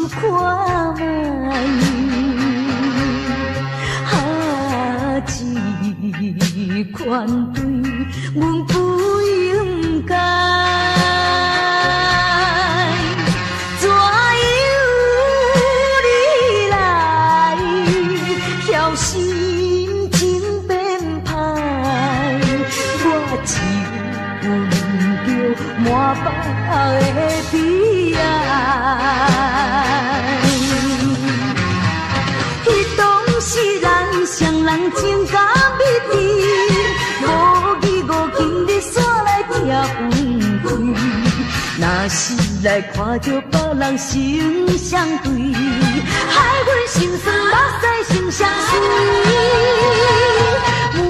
看卖，这款对阮不应该，怎由你来晓心情变歹？我只闻着满腹的悲哀。迄当时咱双人情甲蜜甜，无义无情你煞来拆分开。若是来看着别人成相对，害阮心酸目屎成相随。为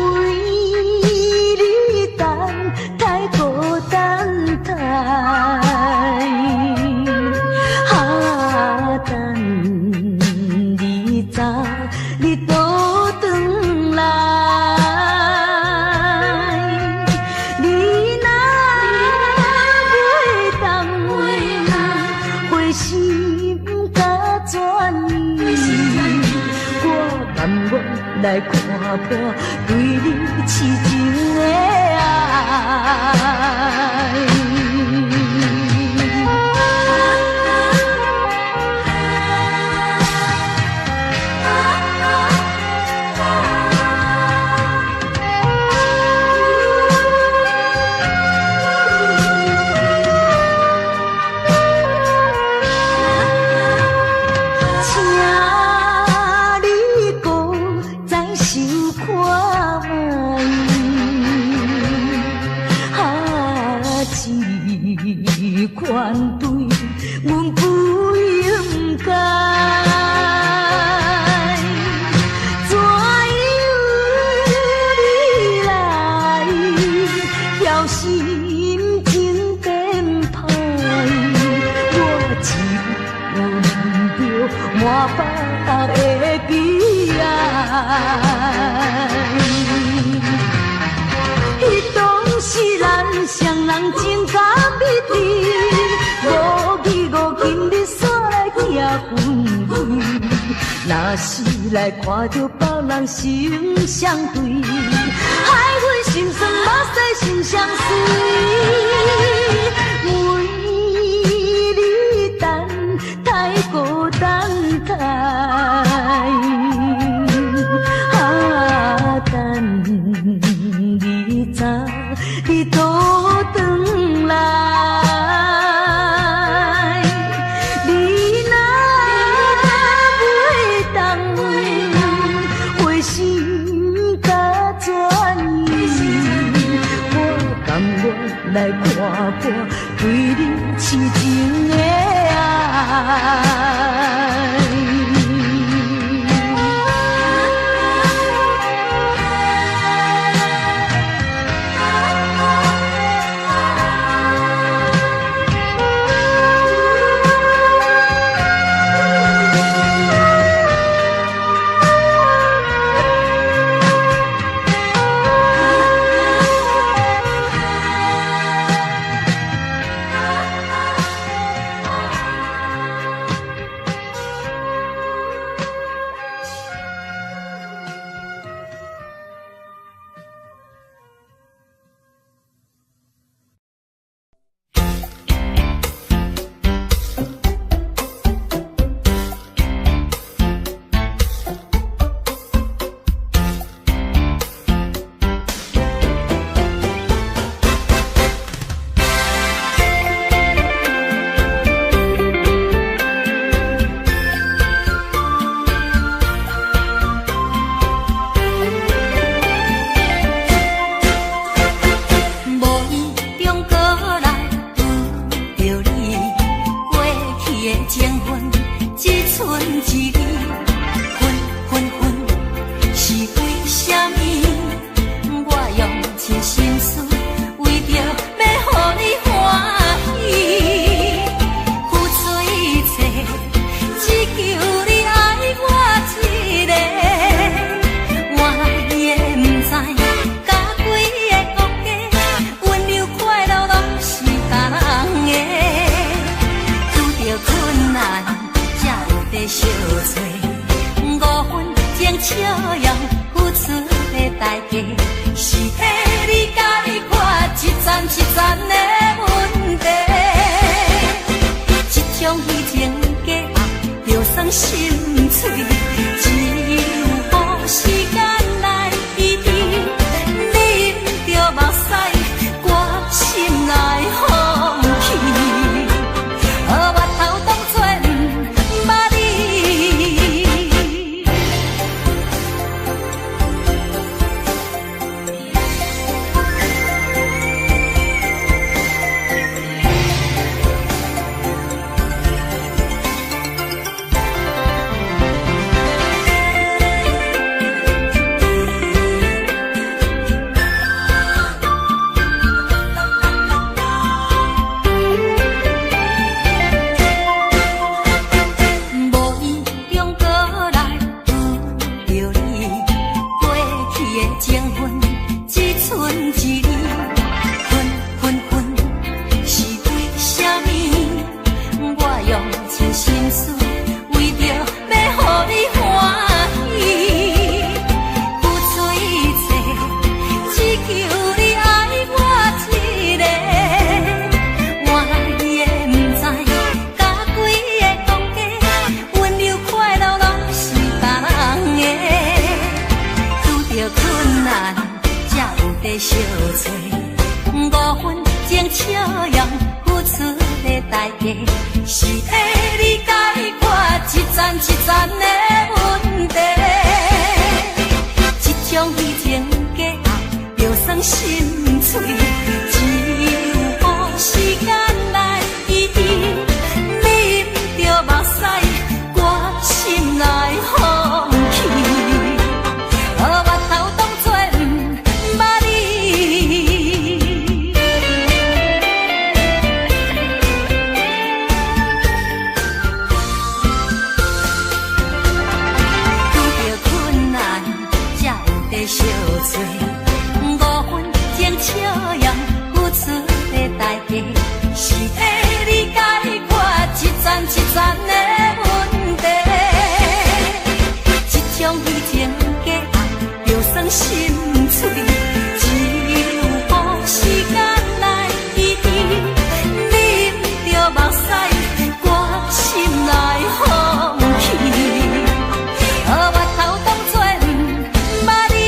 你等太孤单太，等你早你倒转来。你若袂当回心甲转意，我甘愿来看破对你痴情的爱。款对阮不应该，怎由你来晓心情变歹？我只闻着满腹的悲哀。迄当时咱双人情甲蜜甜，无义无情你煞来拆分开。若是来看着别人成相对，害阮心酸目屎成相随。为你等太孤单太，等你早你倒转来。你若袂当回心甲转意，我甘愿来看破对你痴情的爱。心碎，只有予时间来医治。啉着目屎，我心内放弃，我头当作毋捌你。相找，五分钟笑容付出的代价，是替你解决一层一层的问题。这种虚情假爱，就算心碎，只有予时间来医治。啉着目屎，我心内放弃。小嘴五分钟笑容付出的代价，是替你解决一层一层的问题。这种虚情假爱，就算心碎，只有予时间来医治。啉着目屎，我心内放弃，我头当作毋捌你。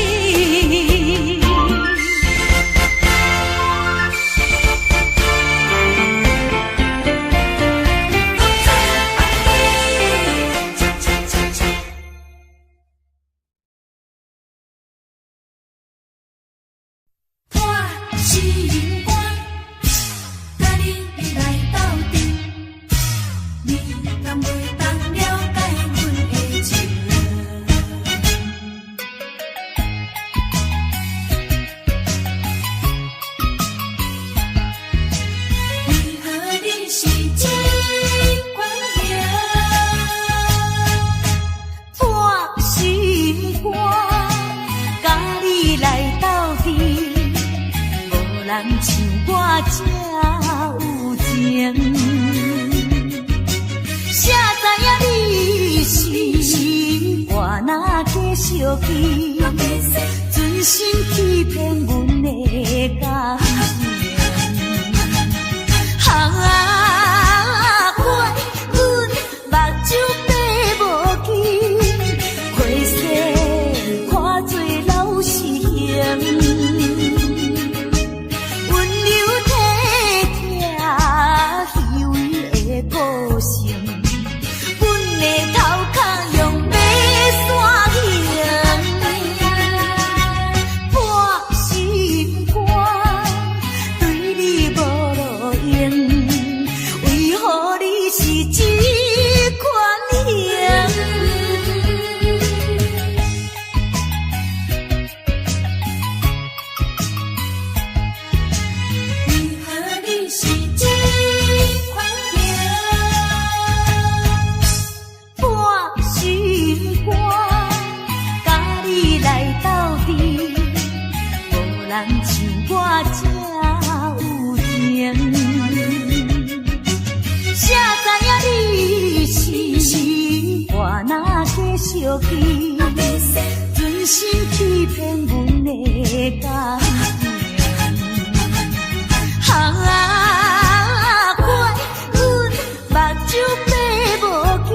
人像我这有情，谁知影你是我若继续去，存心欺骗阮的感情。怪阮目睭闭无去，花色看做老是形。个性，阮的头壳用马线形，破心肝，对你无路用，为何你是这款型？为何你是这款型？人像我这有情，谁知影你是我若继续去，存心欺骗阮的感情。怪阮目睭闭无去，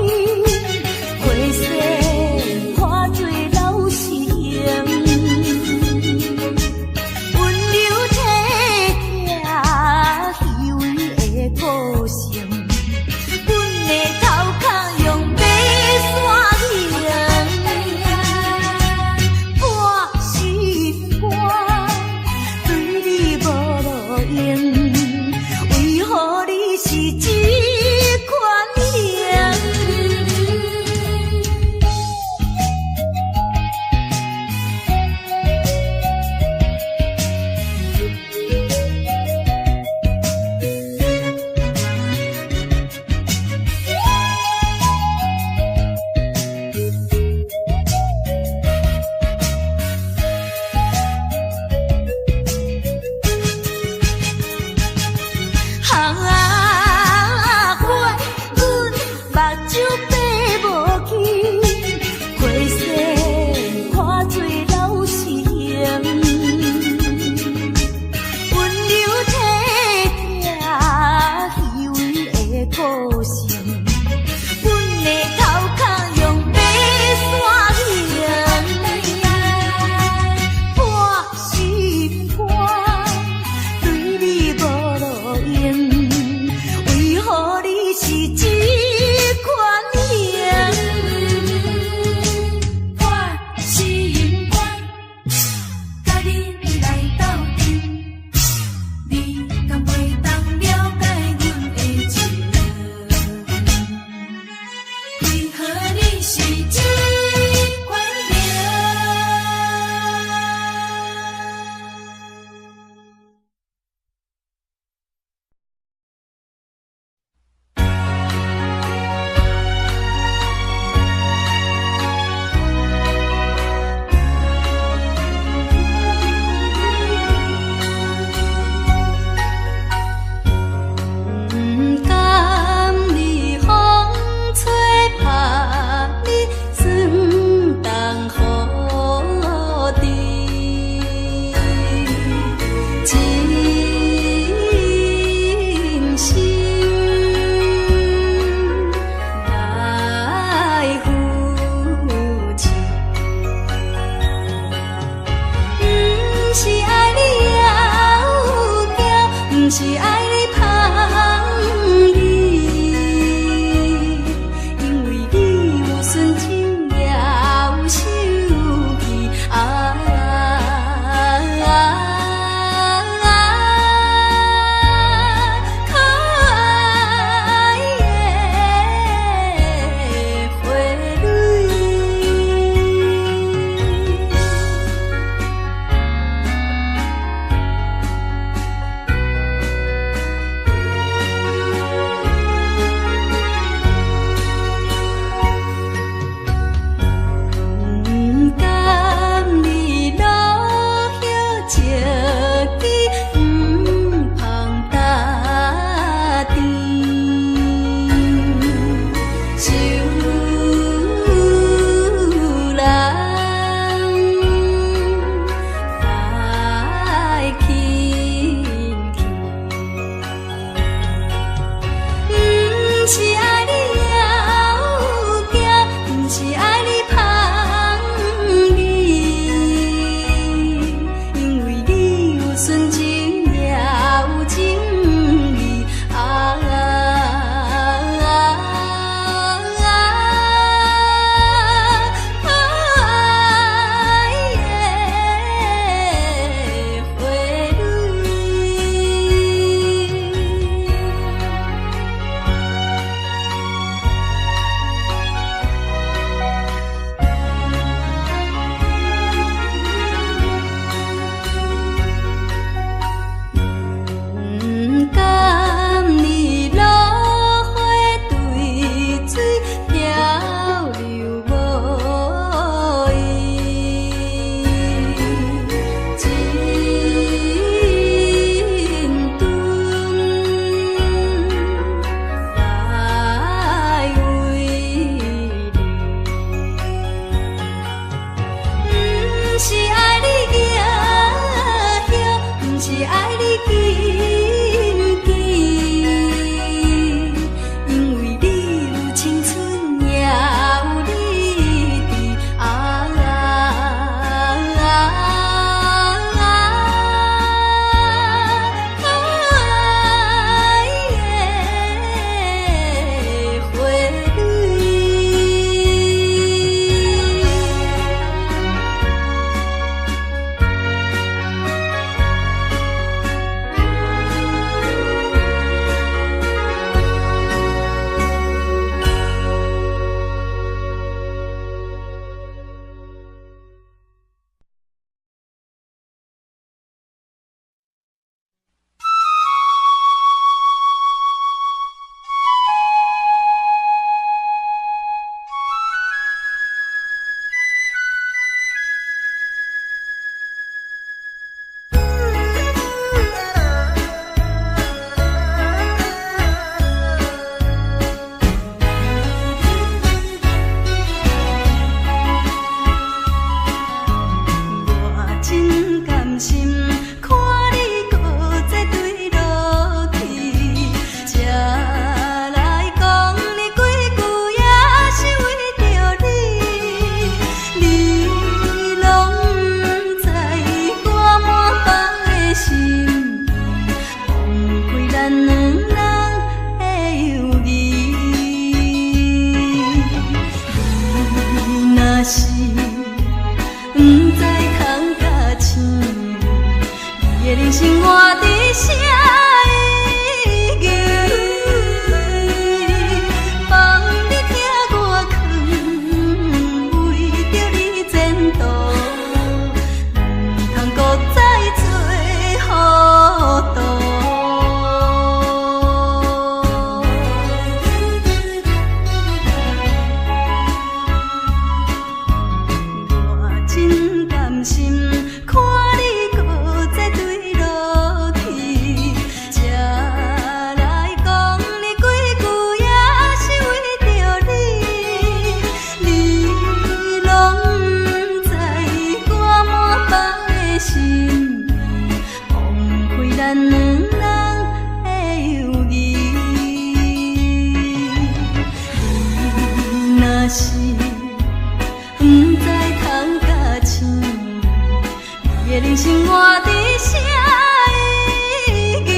若是不知通甲醒，你的人生活伫啥意义？放你听我劝，为着你前途，不通搁再做糊涂。我真甘心看你搁再对落去，才来讲你几句，也是为着你。你拢不知我满腹的心意，枉费咱两人的友谊。你若是不知通甲醒，你的人生活伫啥意义？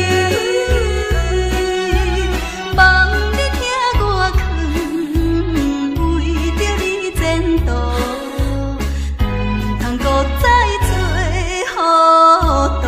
放你听我劝，为着你前途，不通搁再做糊涂。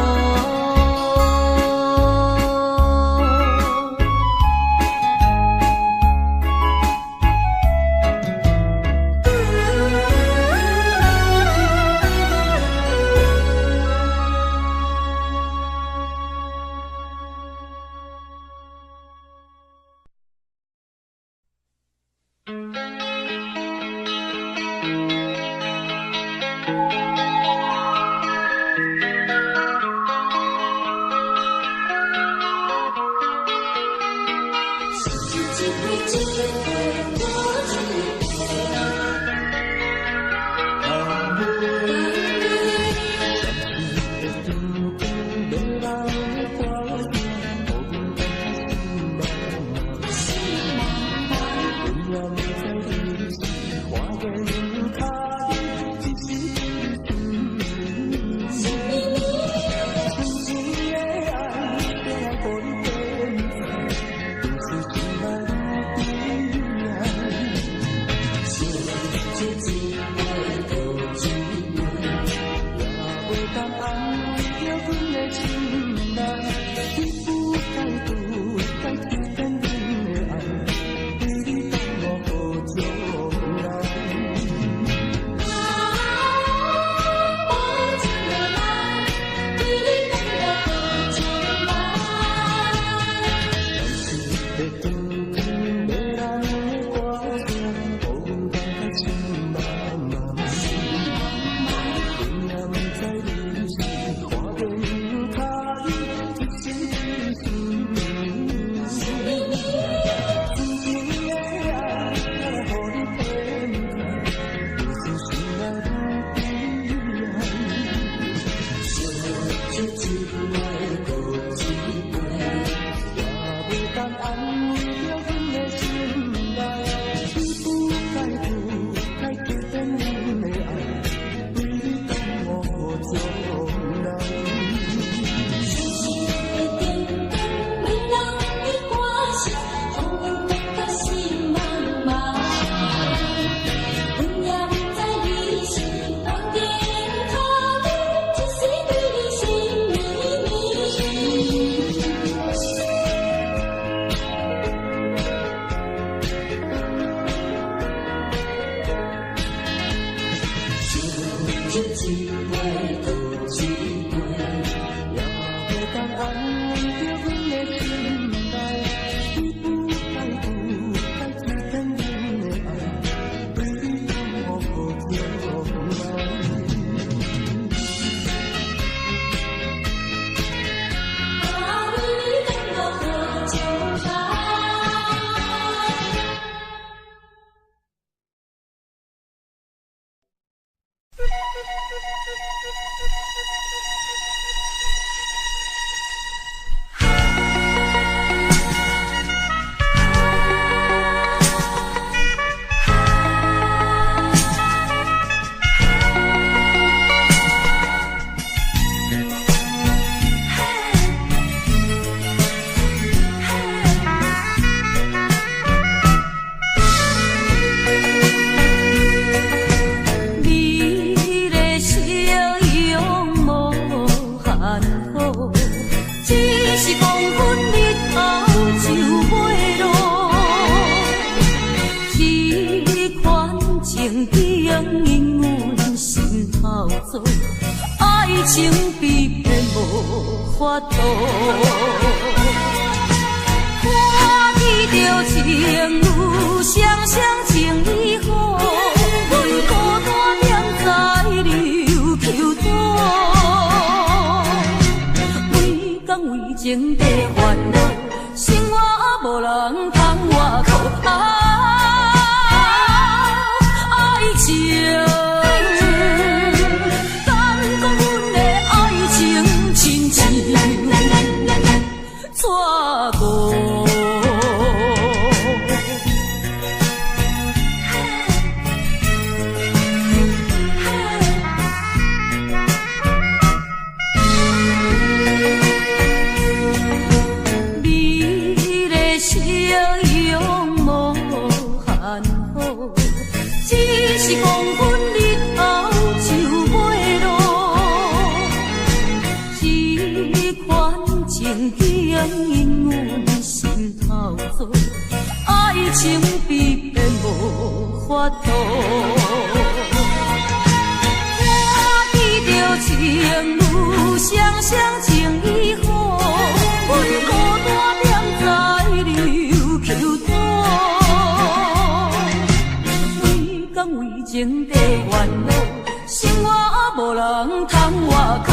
情比骗无法度。看见着情侣双双情意好，阮孤单踮在流坵岛。为讲为情地烦恼，生活无人通外靠。爱情。爱情比骗无法度，看见着情侣双双情意好，阮孤单踮在流坵岛。为讲为情地烦恼，生活无人通外靠。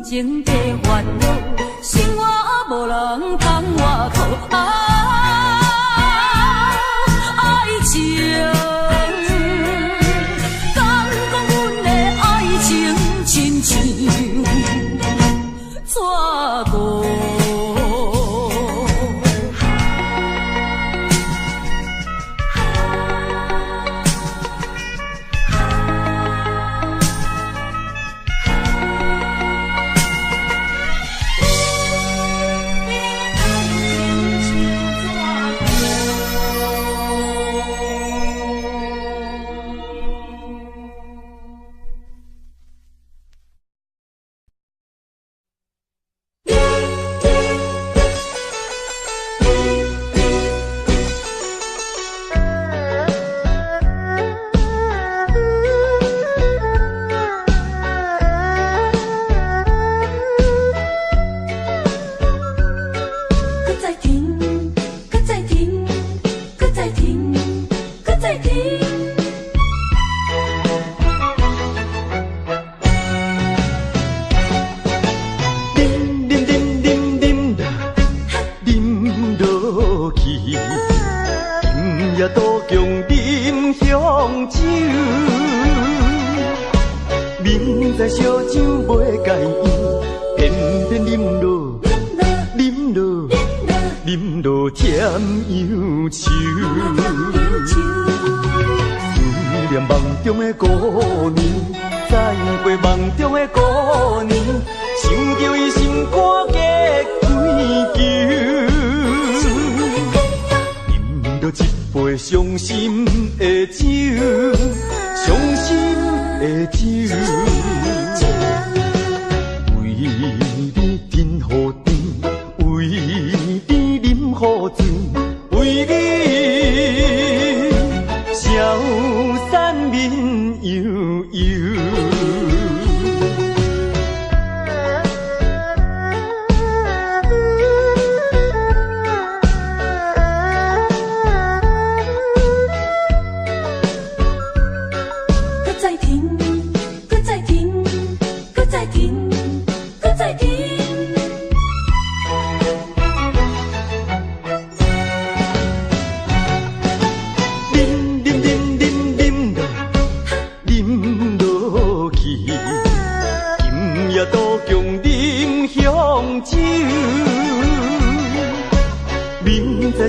情地烦恼，生活无人通外靠。爱情，敢讲阮的爱情亲像纸糊。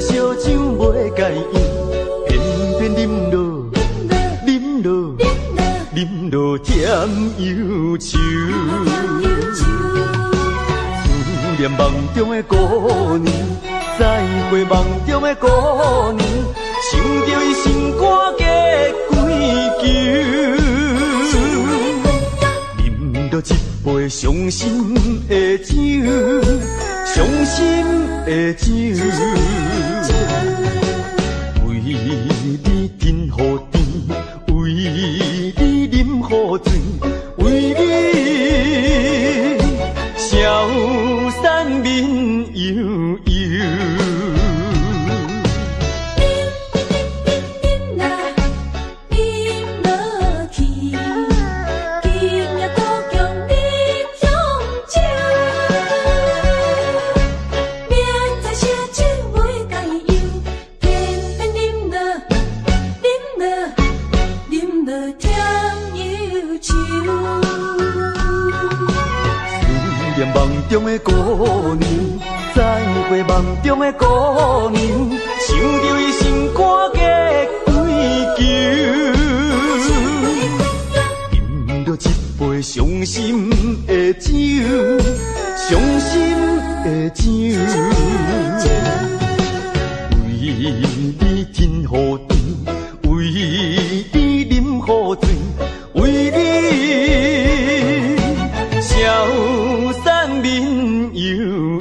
烧酒袂解饮，偏偏饮落，饮落，饮落甜忧愁。思念梦中的姑娘，再会梦中的姑娘，想着伊心肝价几球。饮着一杯伤心的酒，伤心的酒。为你甜乎甜，为你饮乎醉，为你消散面悠悠。梦中的姑娘，再会梦中的姑娘，想着伊心肝价几球。饮着一杯伤心的酒，伤心的酒。为你甜乎甜，为你饮乎醉，为你消散面悠悠。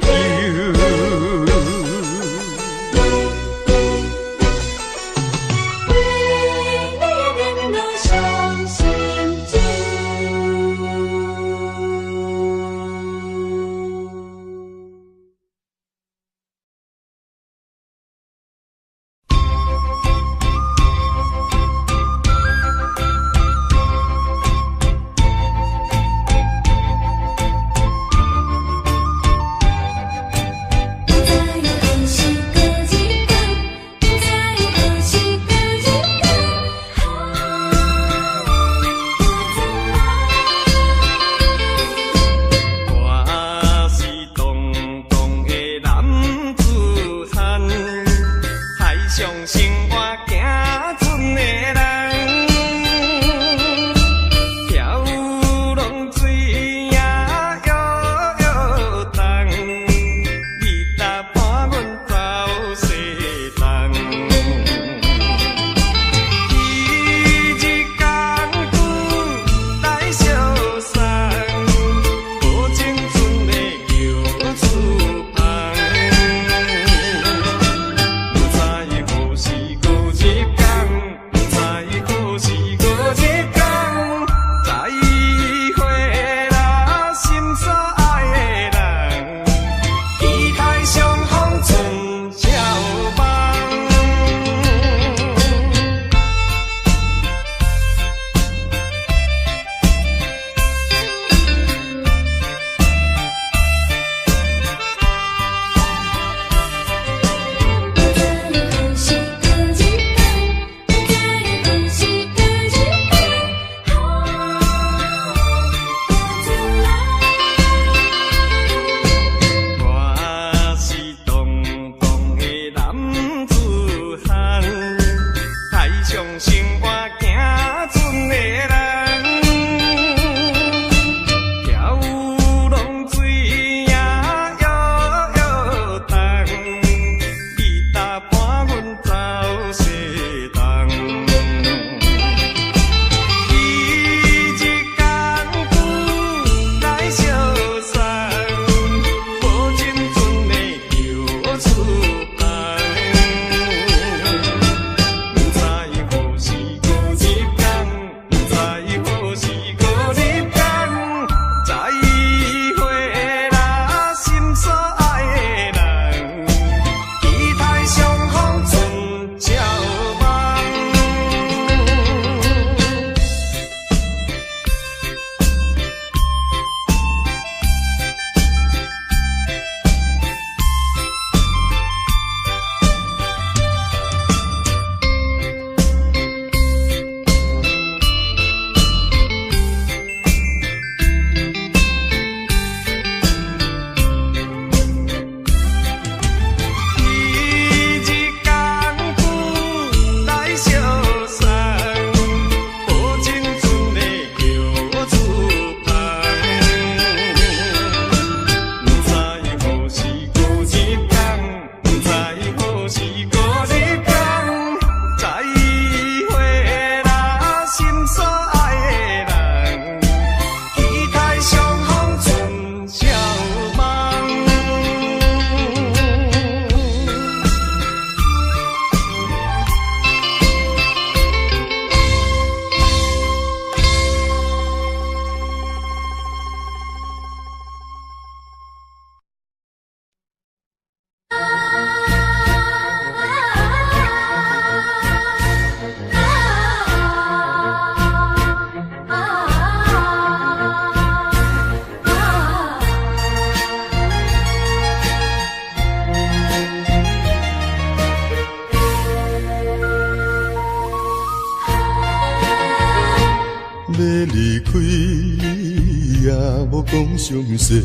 讲详细，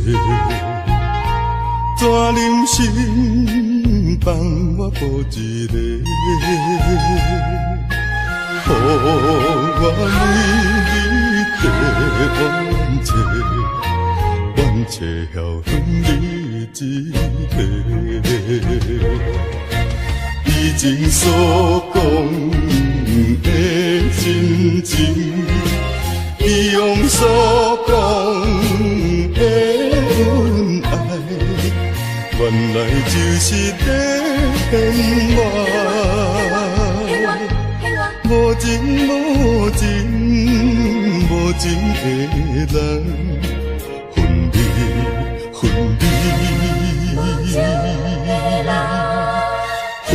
怎忍心放我孤一个？予我为你地冤切，冤切晓恨你一个。以前所讲的真情，以往所讲的恩爱，原来就是在骗我。无情无情无情的人，分离分离，分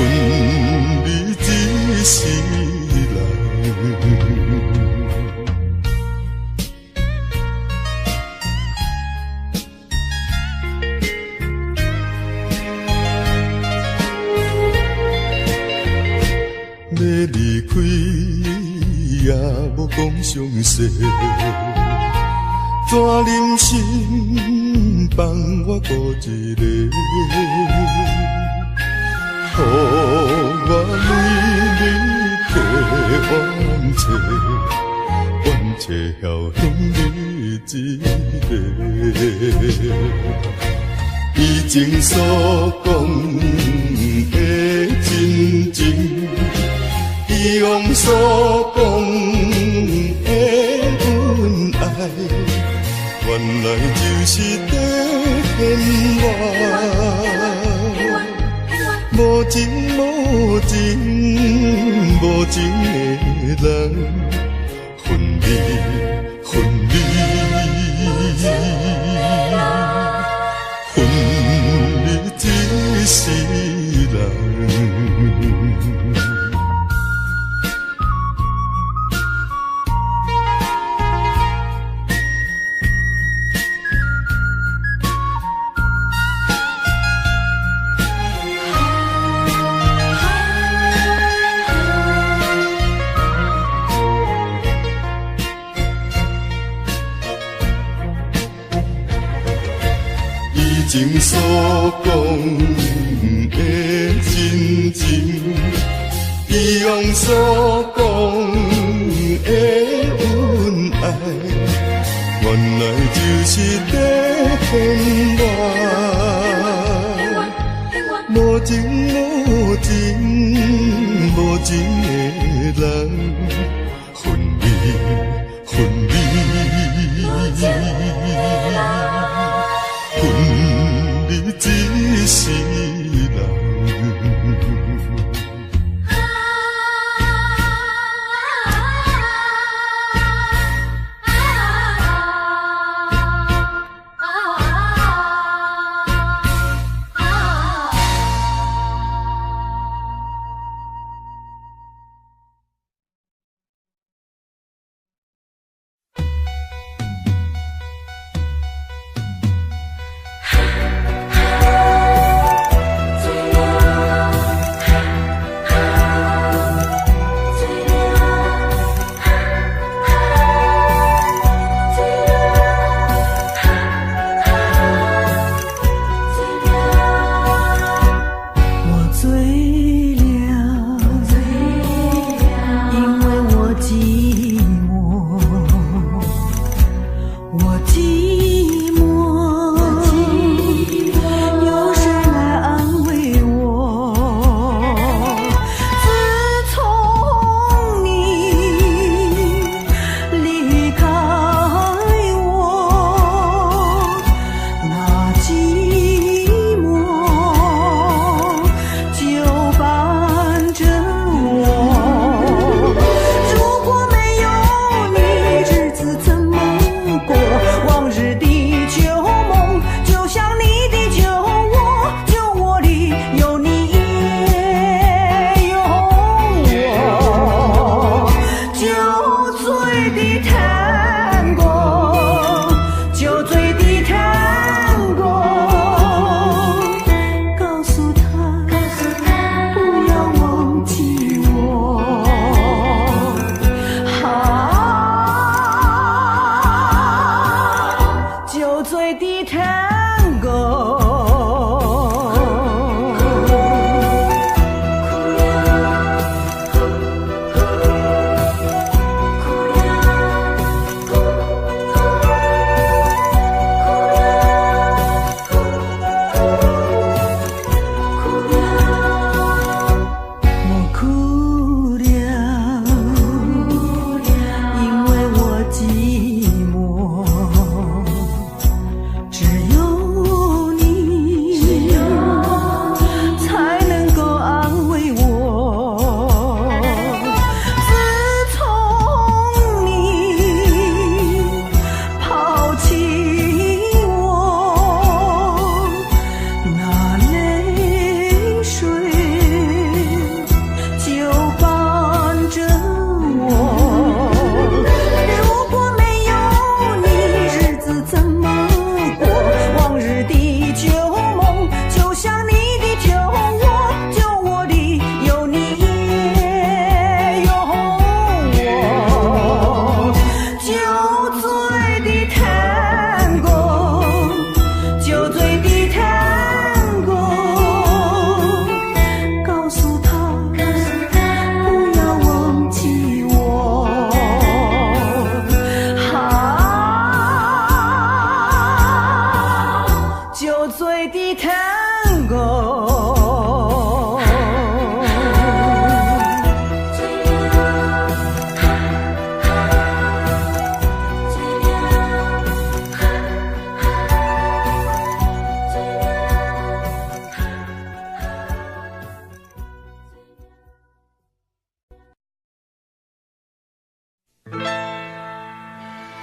离一世人。要离开也无讲详细，怎忍心放我孤一个？予我为你地冤切，冤切晓恨你一个。以前所讲的真情，以往所讲的恩爱，原来就是在骗我。无情无情无情的人，分离分离，分离一世人。以前所讲的真情，以往所讲的恩爱，原来就是在骗我。无情无情无情的人，分离分离，分离一世人。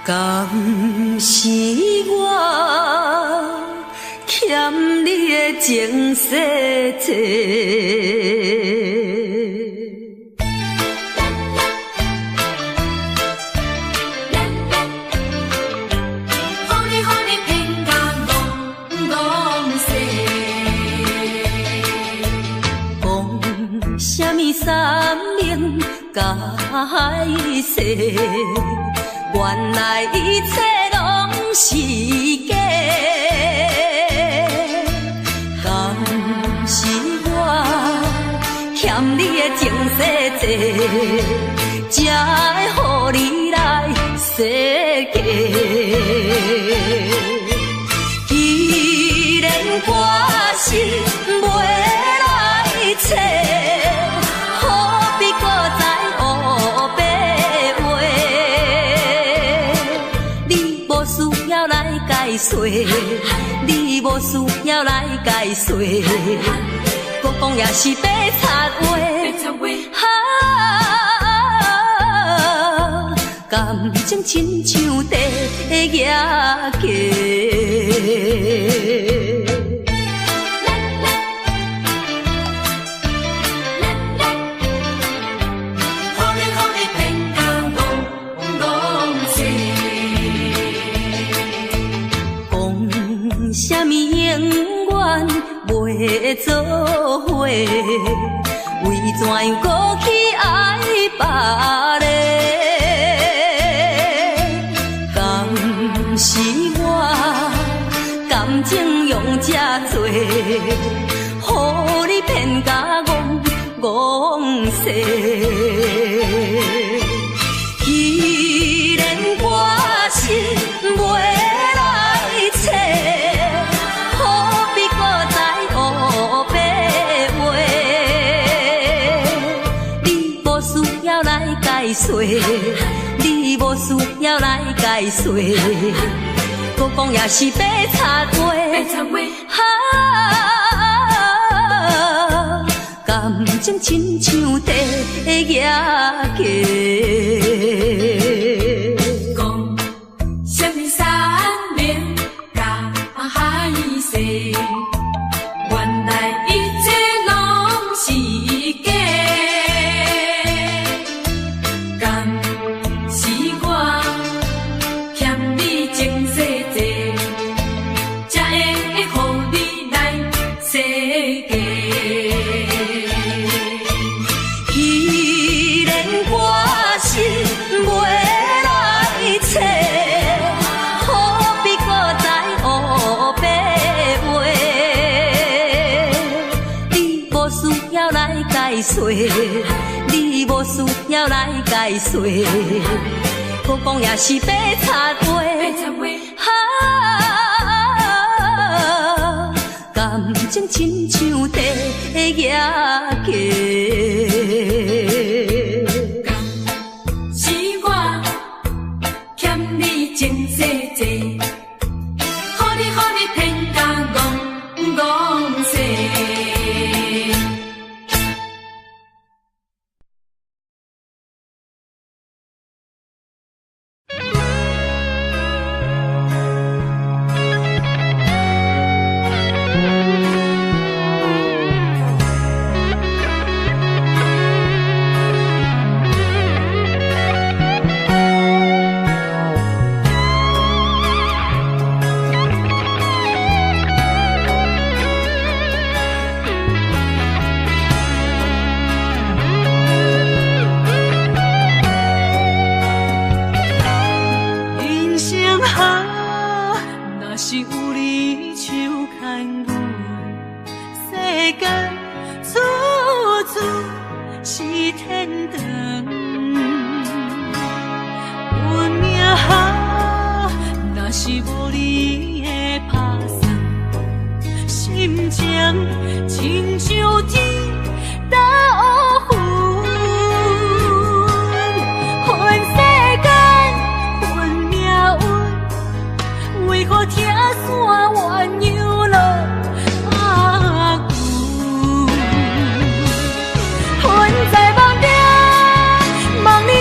敢是我欠你的情世多？什么三明解释？原来一切拢是假。敢是我欠你的情世多，才会予你来世界？既然我是袂来找。你无需要来解说，搁讲也是白插话。感情亲像地野鸡。什么永远袂做伙？为怎样搁去爱别个？敢是我感情用这多，予你骗甲戆世。既然我是袂你无需要来解说，搁讲也是白插话。感情亲像地野鸡。讲什么三明甲海誓，原来一切拢是假。你无需要来解说，搁讲也是白插话。感情亲像地野鸡。是我欠你情世多，予你骗甲戆世。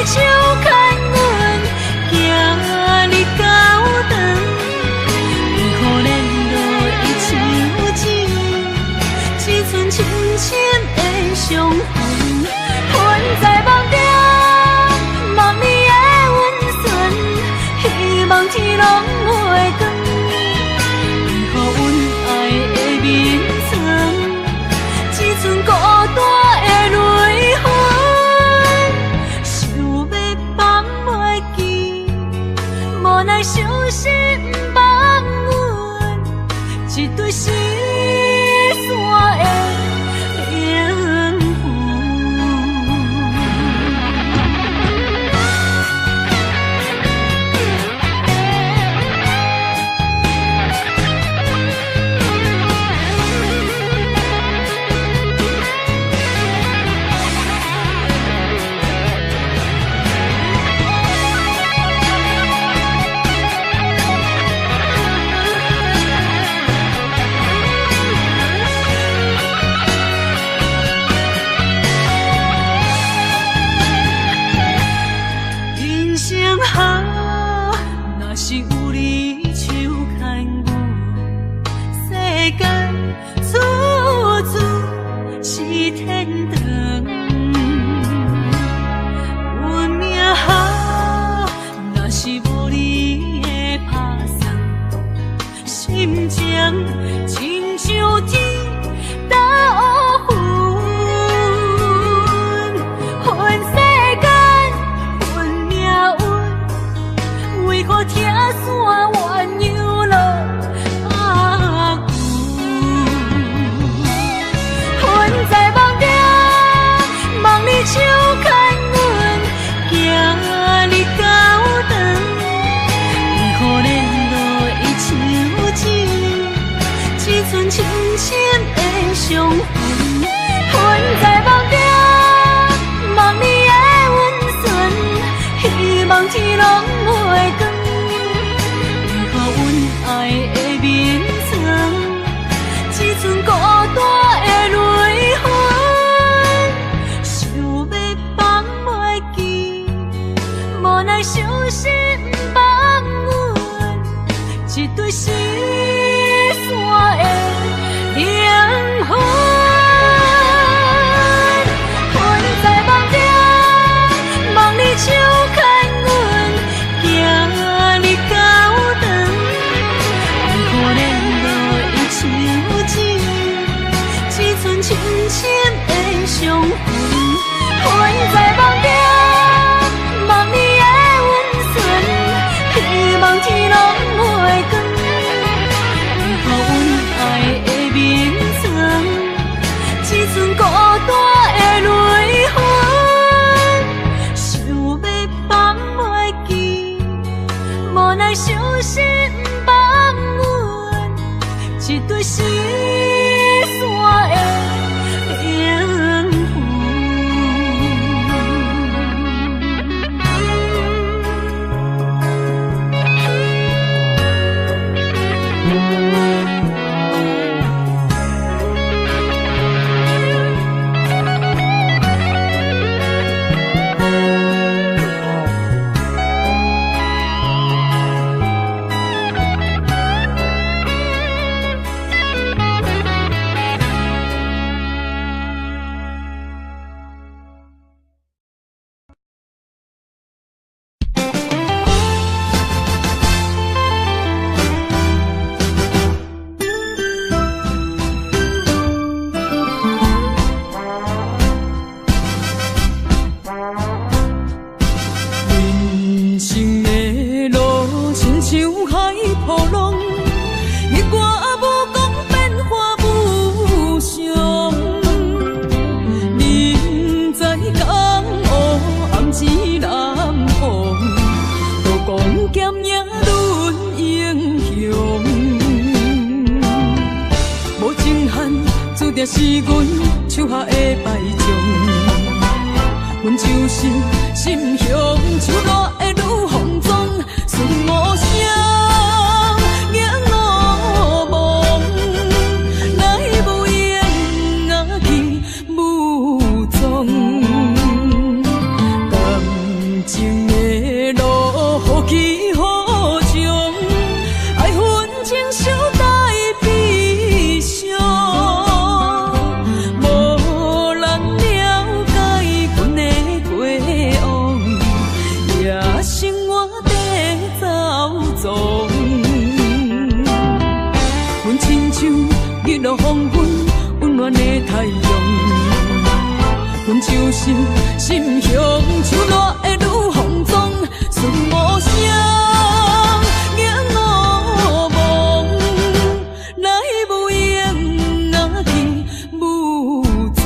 手牵阮行深的相逢，困在梦中，梦你的温存，希望天拢袂光，为何阮爱的眠床，只剩孤单的泪痕，想要放袂记，无奈伤心放阮一对失散的灵魂。人生好，若是有你手牵我，世间处处是天堂。运命好，若是无你的打算，心情亲像天打乌云，恨世间恨命运，为何听线鸳鸯落阿牛？困在梦中，梦你手牵阮，行日高长，为何联络伊手指，只剩深深的伤痕？困在梦中，梦你的温存，希望天拢袂光，为何阮爱的眠床，只剩孤单的泪痕，想要放袂记，无奈伤心放阮一对失散的灵魂。困在梦中，梦你手牵阮，行日高长，为何联络伊手指，只剩深深的伤痕？困在梦中，梦你的温存，希望天拢袂光，为何阮爱的眠床，只剩孤单的泪痕，想要放袂记，无奈伤心放阮一对失散的灵魂。人生的路亲像海波浪，日月无讲变化无常。人在江湖，暗自南风，都讲剑影论英雄。无情限，注定是阮手下的败将。阮就是心向手热的女风妆，顺无声，行路梦，来无影啊去无踪。感情的路，好起好将，爱恨情伤带悲伤。无太阳，阮就是心向手热的女风妆，顺无声，眼乌蒙，来无影啊去无踪。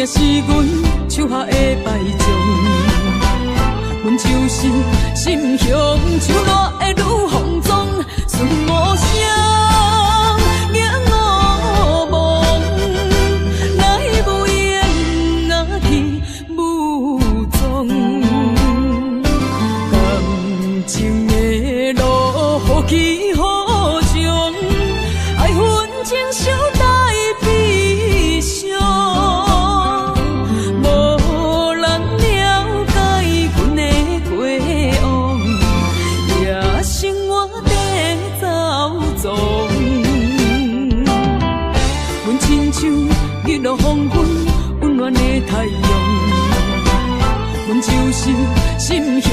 是阮手下的败将，阮就是心向手热的女风妆，顺无声，眼乌蒙，来无影啊去无踪。感情的路好起好将，爱恨情伤带悲伤。日落黄昏，温暖的太阳，阮就是心向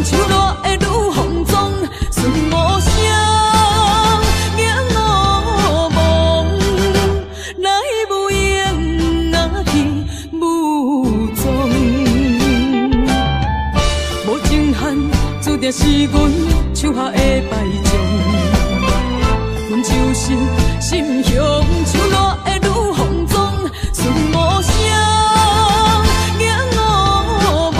手热的女风妆，顺无声，眼乌蒙，来无影啊去无踪。无情限，注定是阮手下的败将，阮就是心向手热的女风妆。顺无声，眼乌蒙，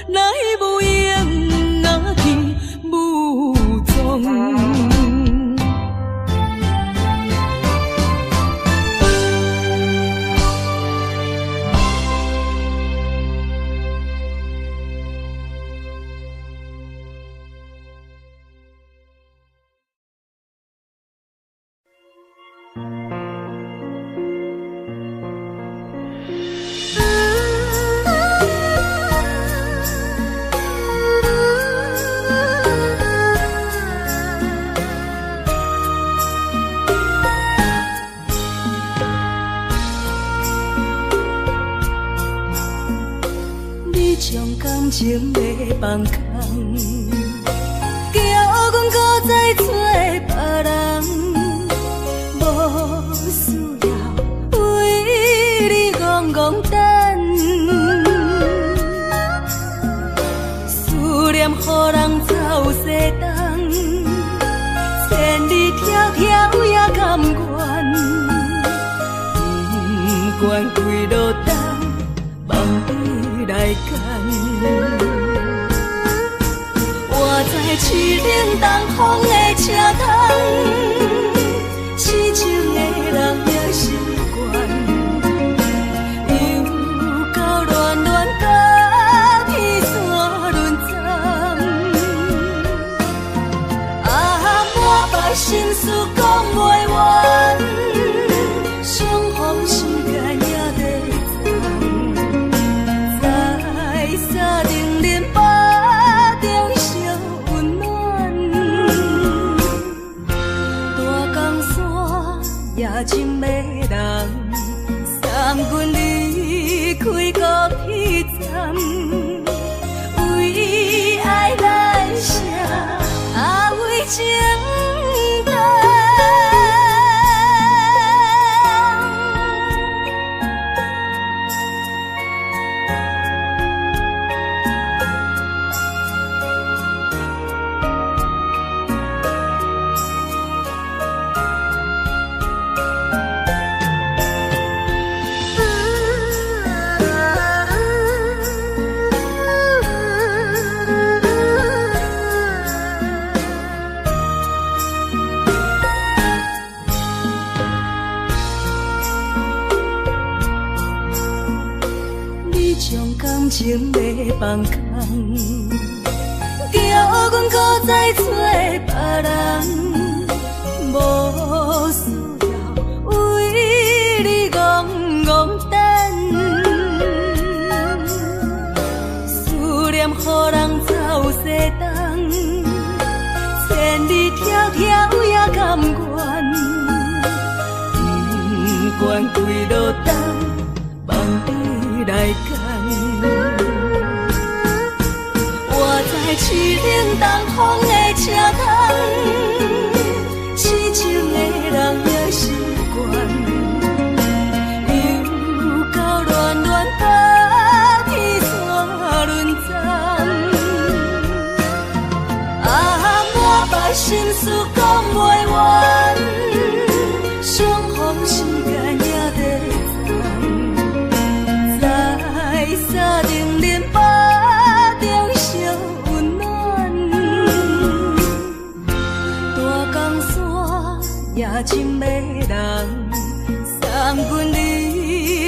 来无影啊去无踪。情要放空，叫阮搁再找别人，无需要为你戆戆等。思念予人走西东，千里迢迢也甘愿，不管几路东，梦回来干。我在市顶东风的车窗，痴情的人也习惯，又到乱乱甲披山论丛。啊，满腹心事讲袂完，相逢时间也在藏，在山顶林巴中相温暖。大江山夜深的人，送阮离开高铁站，为爱来写，啊为情重。情要放空，叫阮搁再找别人，无需要为你戆戆等。念，予人走西东，千里迢迢也甘愿，不管归路东，梦里来干。我在市岭东风的车头，痴情的人也习惯，又到乱乱把天线轮转。满腹心事讲袂完，相逢时间也在站，在山顶林巴中相温暖。大江山也真迷人，送阮离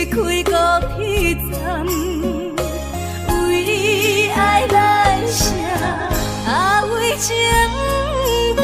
开高铁站，为爱来写为情淡。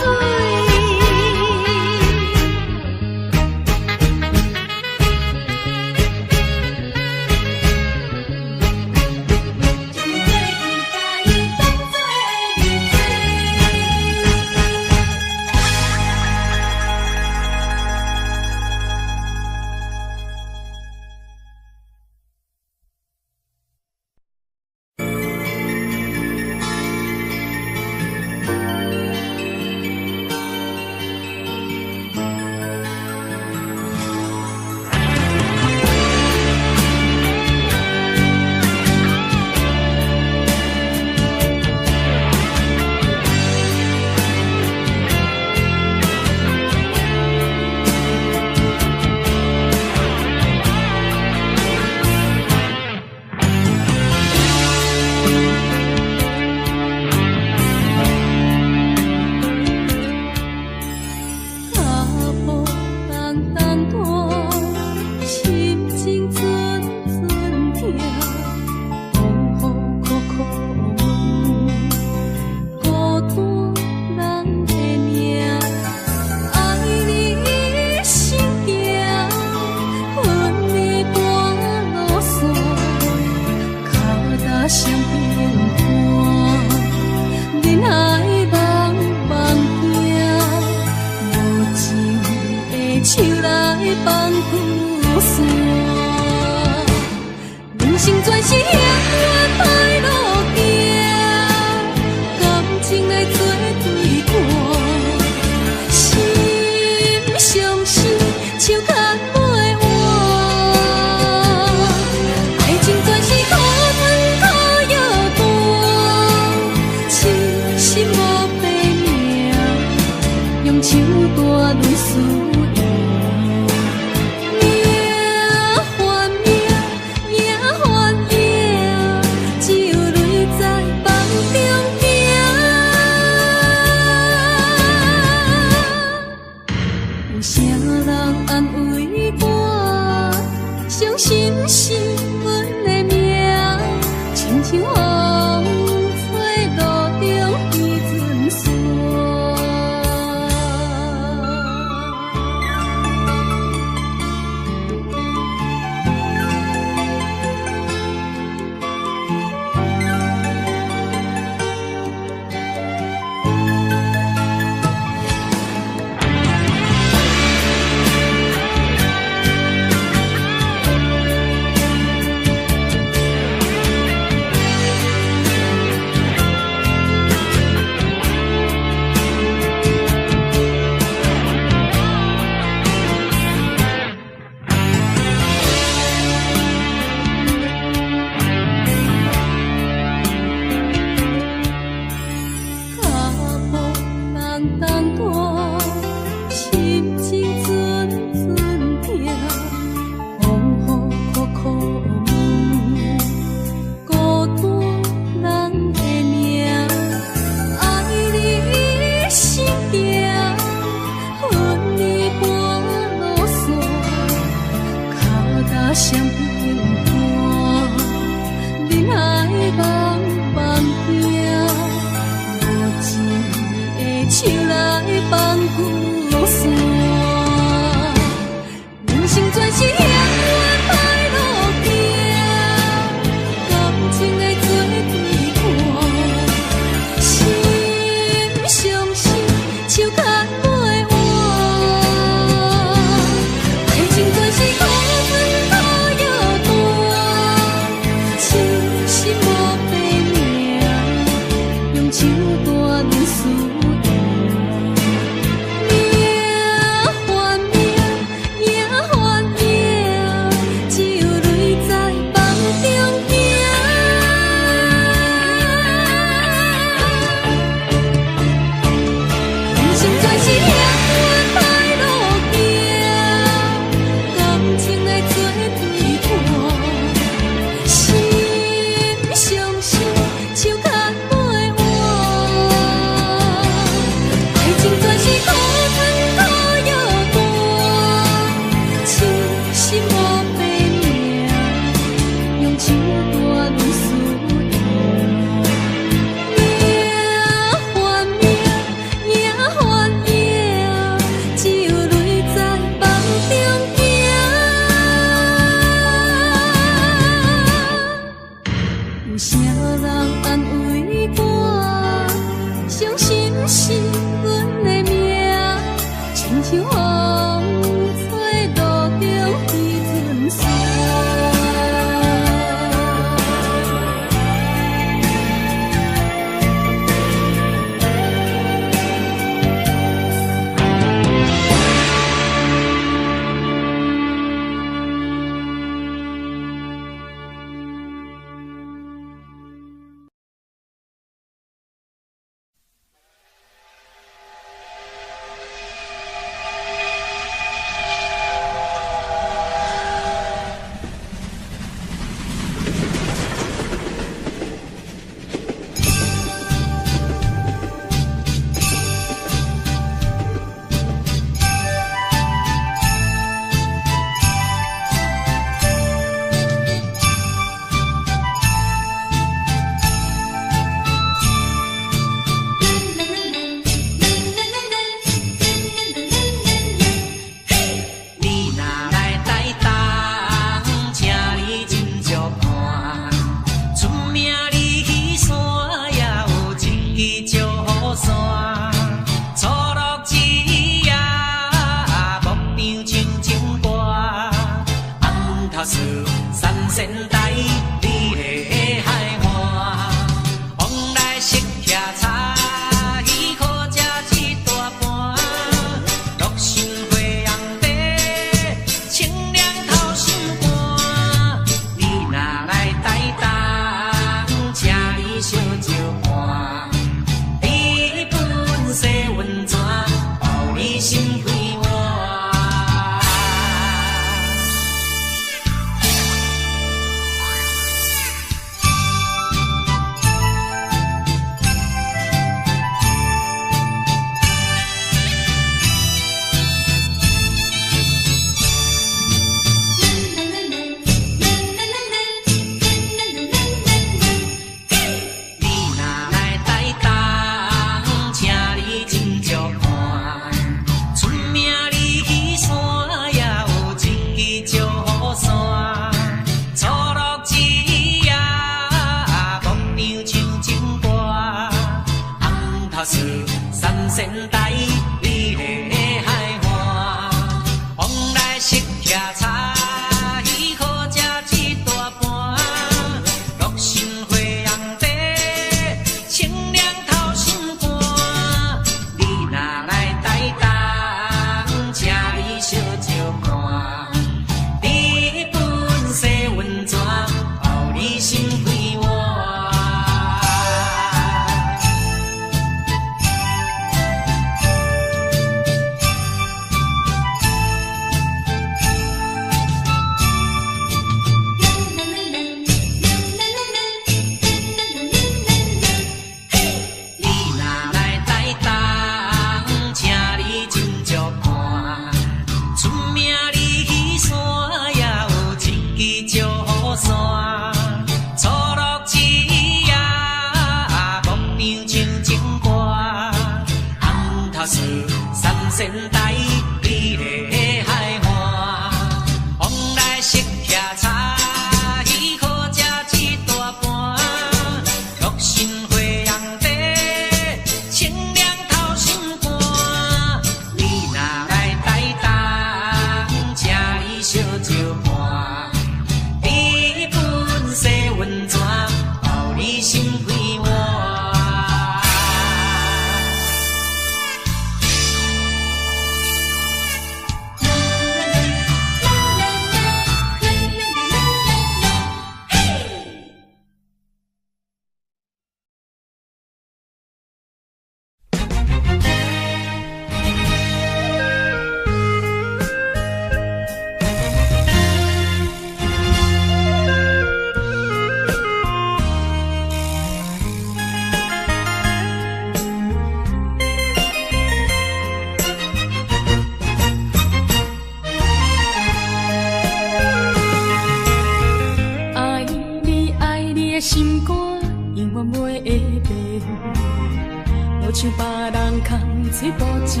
像别人空嘴无舌，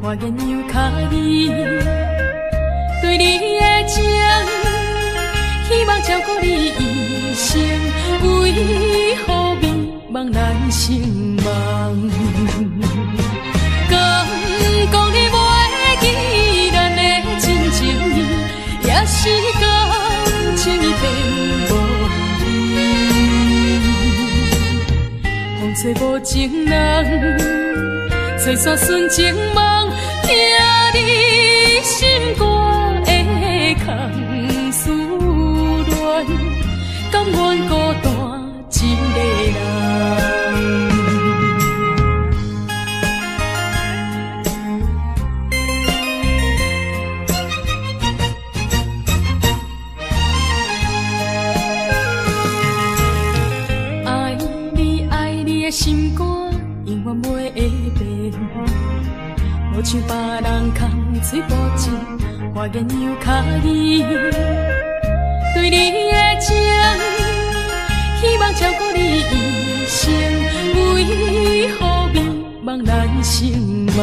我言又卡意。对你的情，希望照顾你一生，为何迷茫难成梦？敢讲你袂记咱的真情意，也是感情已变无味。风吹无情人，吹散纯情梦，听你心肝的空思恋，甘愿孤单一个人。心肝永远袂会变，无像别人空嘴无舌，我言又卡意。对你的情，希望照顾你一生，为何迷茫难成梦？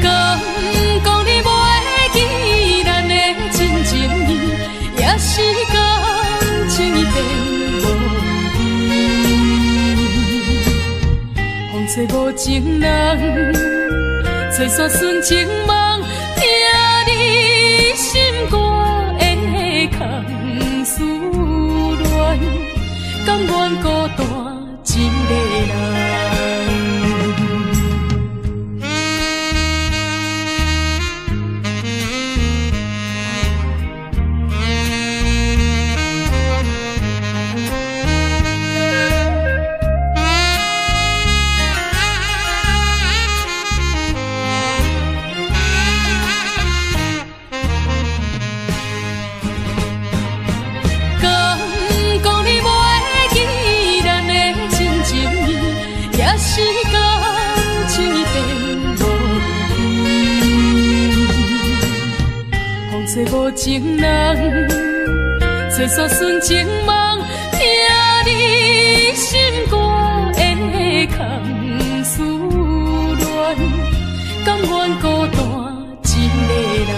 敢讲你袂记咱的真情意，也是感情已变。吹无情人，吹散纯情梦，听你心肝的空思恋，甘愿孤单一个人。吹无情人，吹散纯情梦，听你心肝的空思恋，甘愿孤单一个人。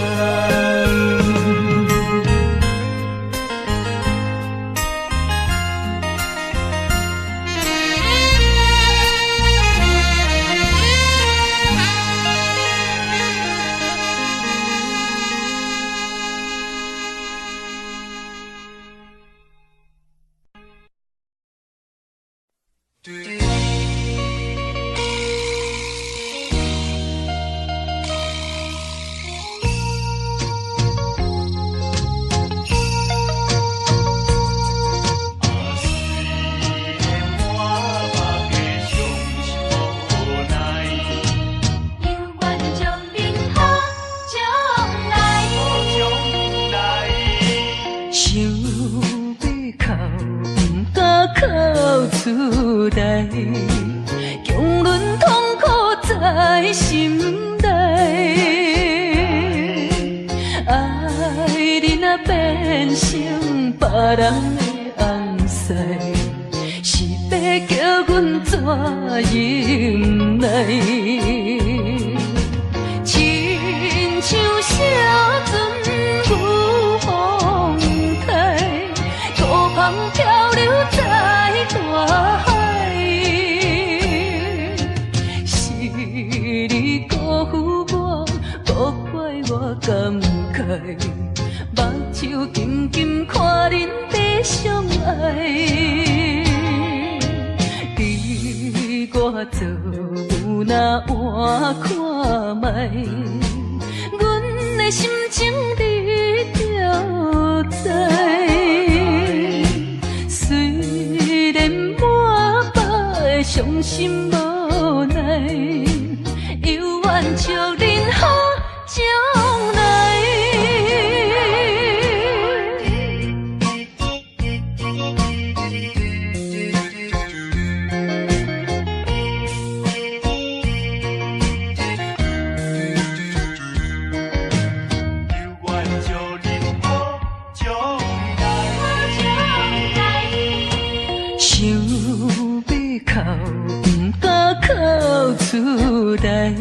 强忍痛苦在心内，爱你若变成别人的红婿，是要叫阮怎忍耐？亲像小船有风台，孤帆漂流在大海。你辜负我，无怪我感慨，目睭紧紧看恁在相爱。你我做有哪换看卖，阮的心情你着知。虽然满腹的伤心无奈。犹原祝恁好将来。想要哭，出来，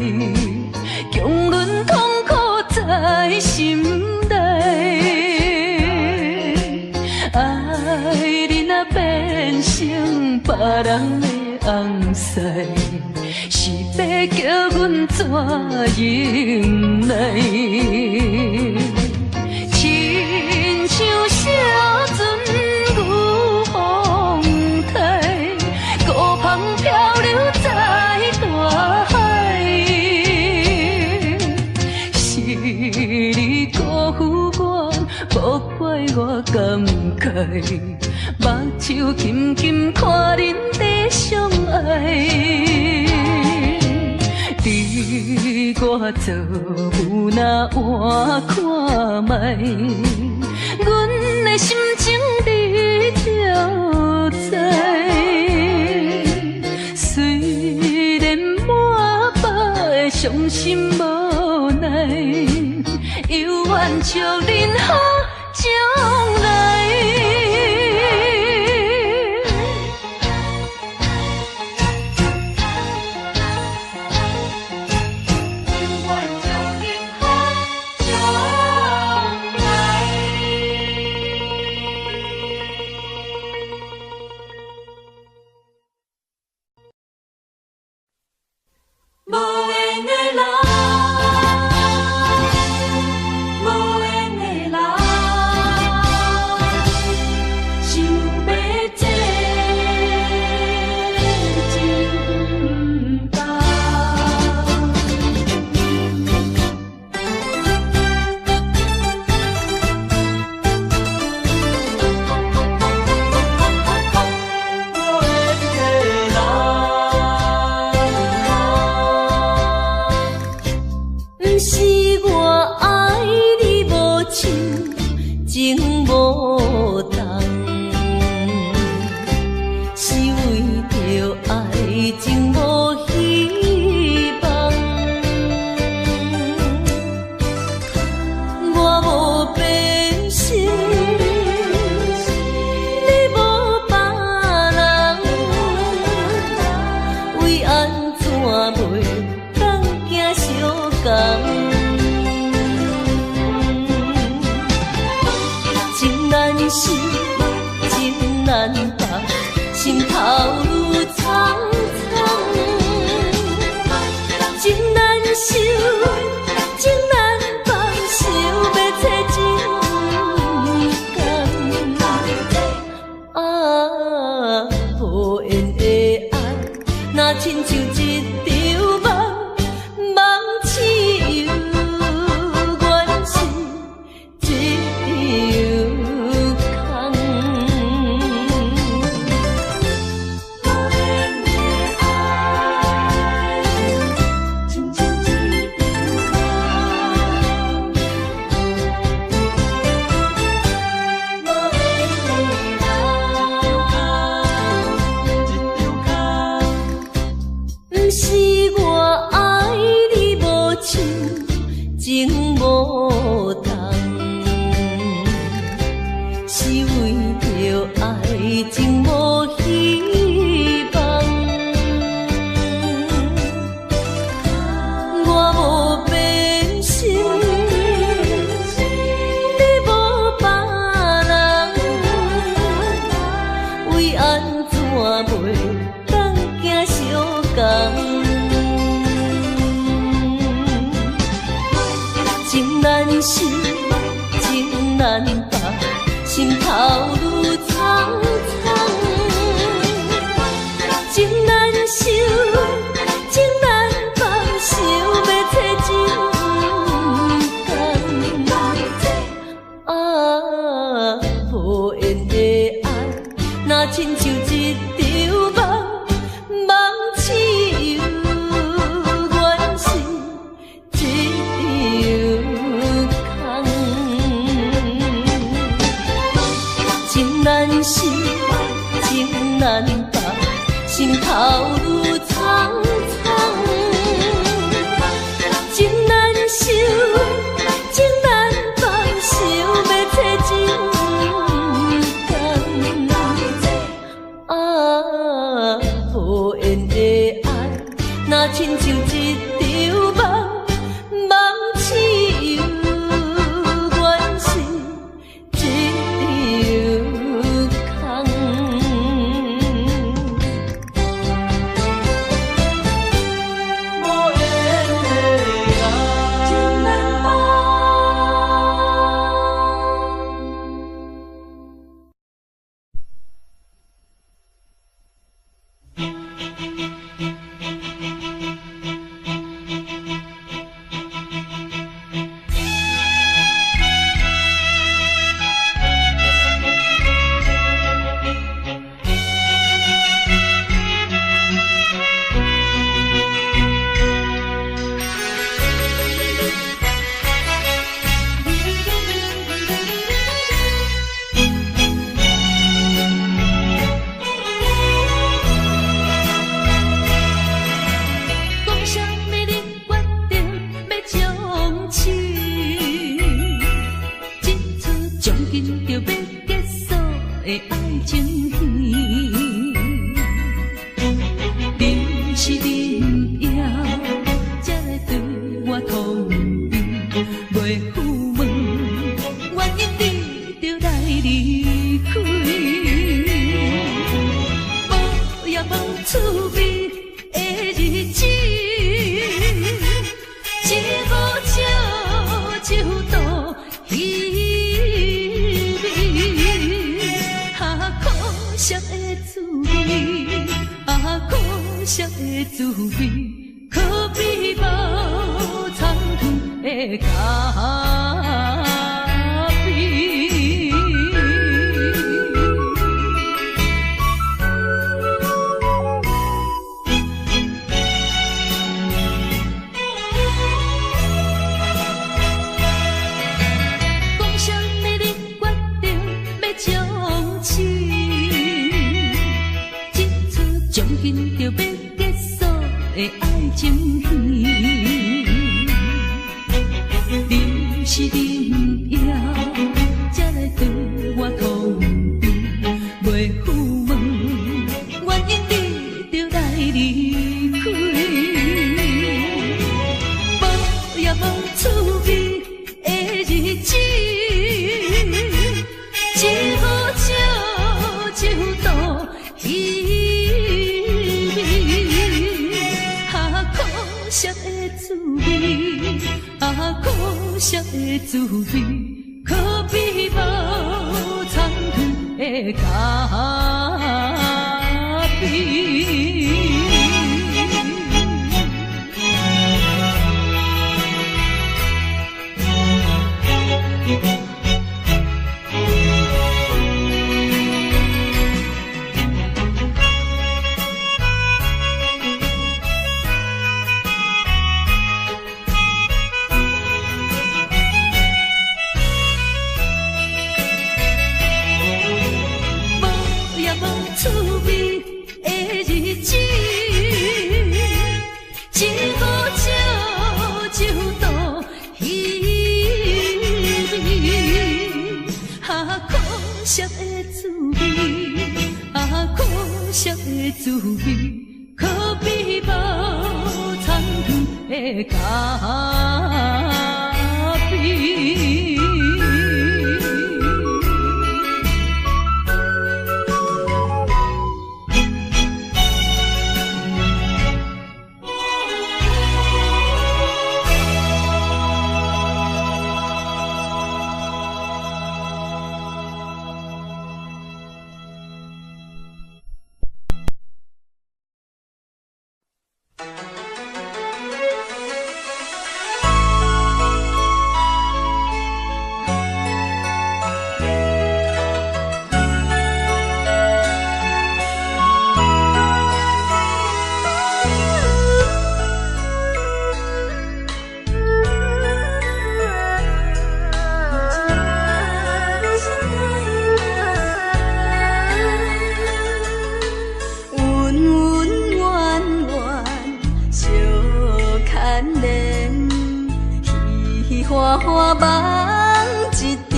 强忍痛苦在心内。爱你若变成别人的红婿，是要叫阮怎忍耐？亲像小船牛风台，孤帆漂流在大海。是你辜负我，无怪我感慨，目睭轻轻看恁在相爱。你我做有若换看觅，阮的心情你就知。虽然满腹的伤心无奈，犹愿祝恁好将来。亲像要结束的爱情戏，你是恁要才来对我通知，袂赴问原因你就来离开，无也无趣味的日子，一壶酒酒倒稀微，可惜的滋味，可惜的滋味，可比无参团的咖啡。讲什么你决定要将痴，这出将近就要结束的爱情戏，你是恁要才来对我通知，袂赴问原因你就来离开，无也无趣味的日子，一壶酒酒倒稀微，可惜的滋味，可惜的滋味，可比无参团的咖啡。无也无趣味的日子，一壶酒酒倒稀微，可惜的滋味，可惜的滋味，可比无参团的咖啡。花花梦一场，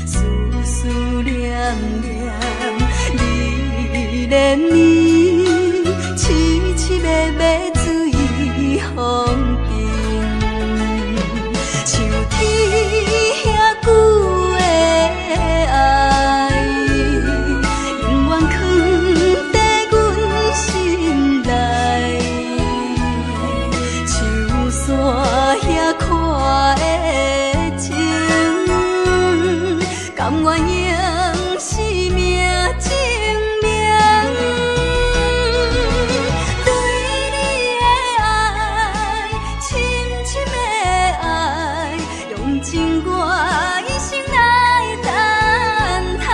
思思念念，你恋你，凄凄密密水风景，像天遐久的爱，永远藏在阮心内。山遐看的情，甘愿用生命证明，对你的爱，深深的爱，用情我一生来等待。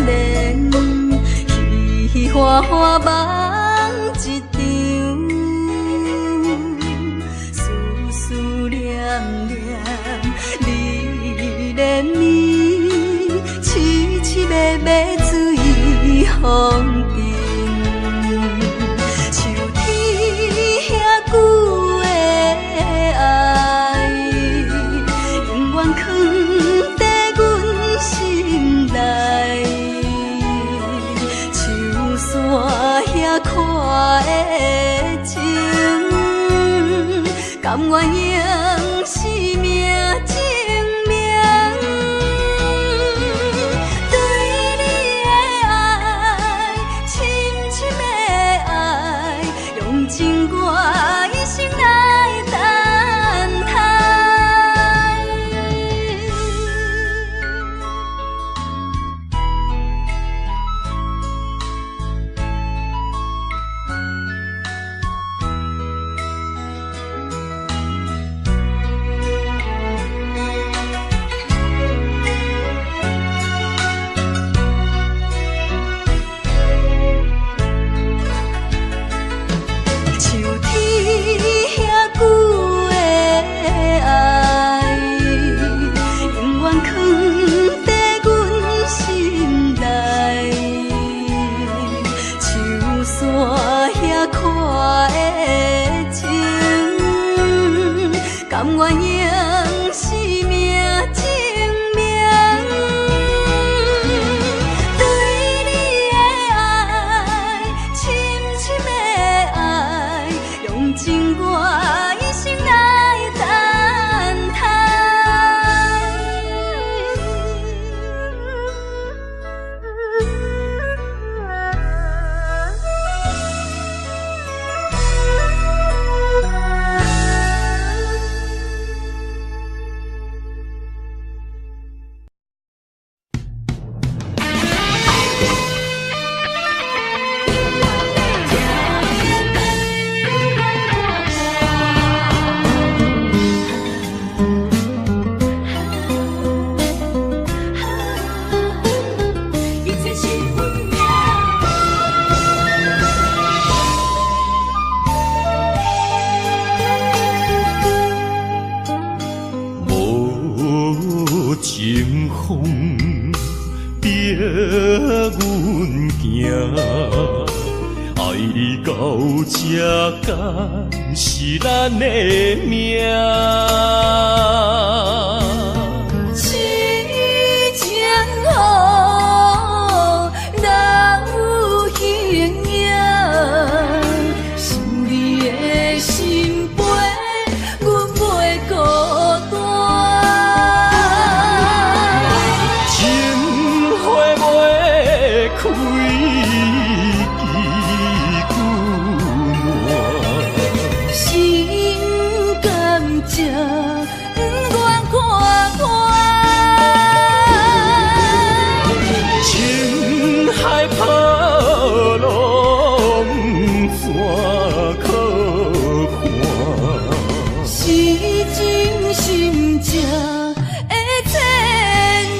恋恋，喜喜欢欢梦一场，思思念念，你恋你，凄凄密密醉风中。像天遐久的爱，永远藏在阮心内。像山遐看的情，甘愿用生命证明。对你的爱，深深的爱，用情我一生来等待。像天遐久的爱，永远藏在阮心内。像山遐看的情，甘愿用生命证明。对你的爱，深深的爱，用情我一生来等一切是运命。无情风逼阮行，爱你到这敢是咱的命。痴情好，哪有形影？想你的心悲，阮袂孤单。情花袂开，心甘情不愿看看，情海波浪怎可看？是真心正的牵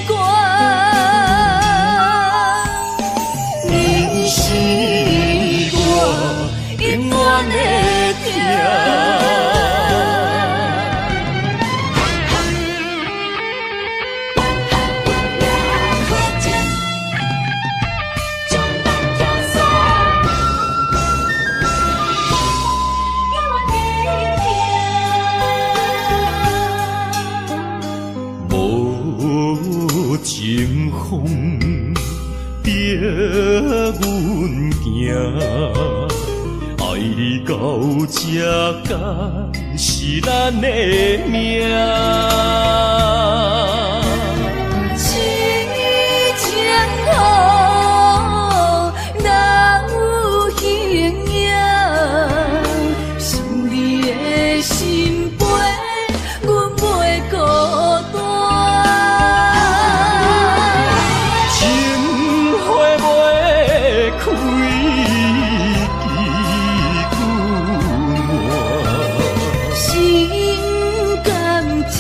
挂。你是我永远的疼。无情风逼阮行，爱你到这敢是咱的命。痴情好，哪有形影？想你的心悲，阮袂孤单。情花袂开，心甘情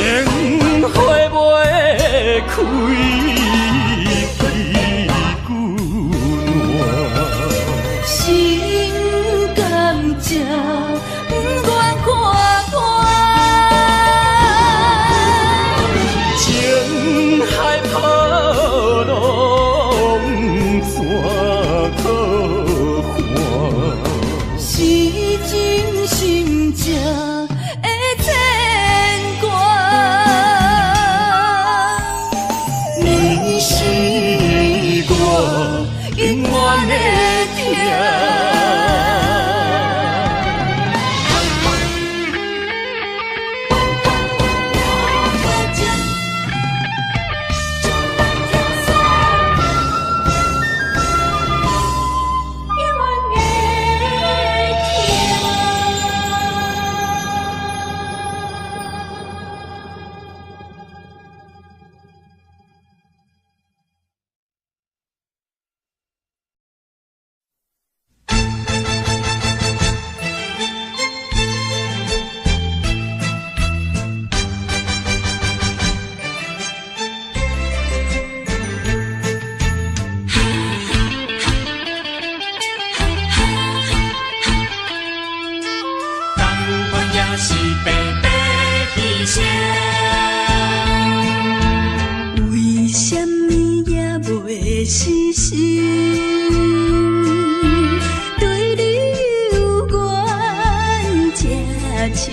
花袂开，枝久烂。心甘蔗不愿看破，情海波浪山可看。是真心正的牵挂，你是我永远的疼。为什么也袂死心？对你有缘这痴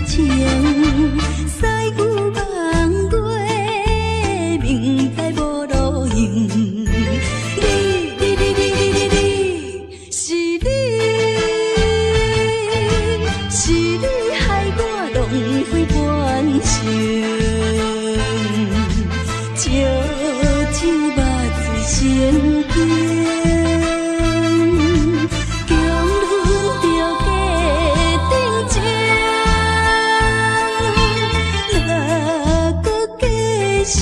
情，西牛望月，明知无路用。是你，是你害我浪费半生。烧酒肉醉成冰，强忍着假定情，哪搁继续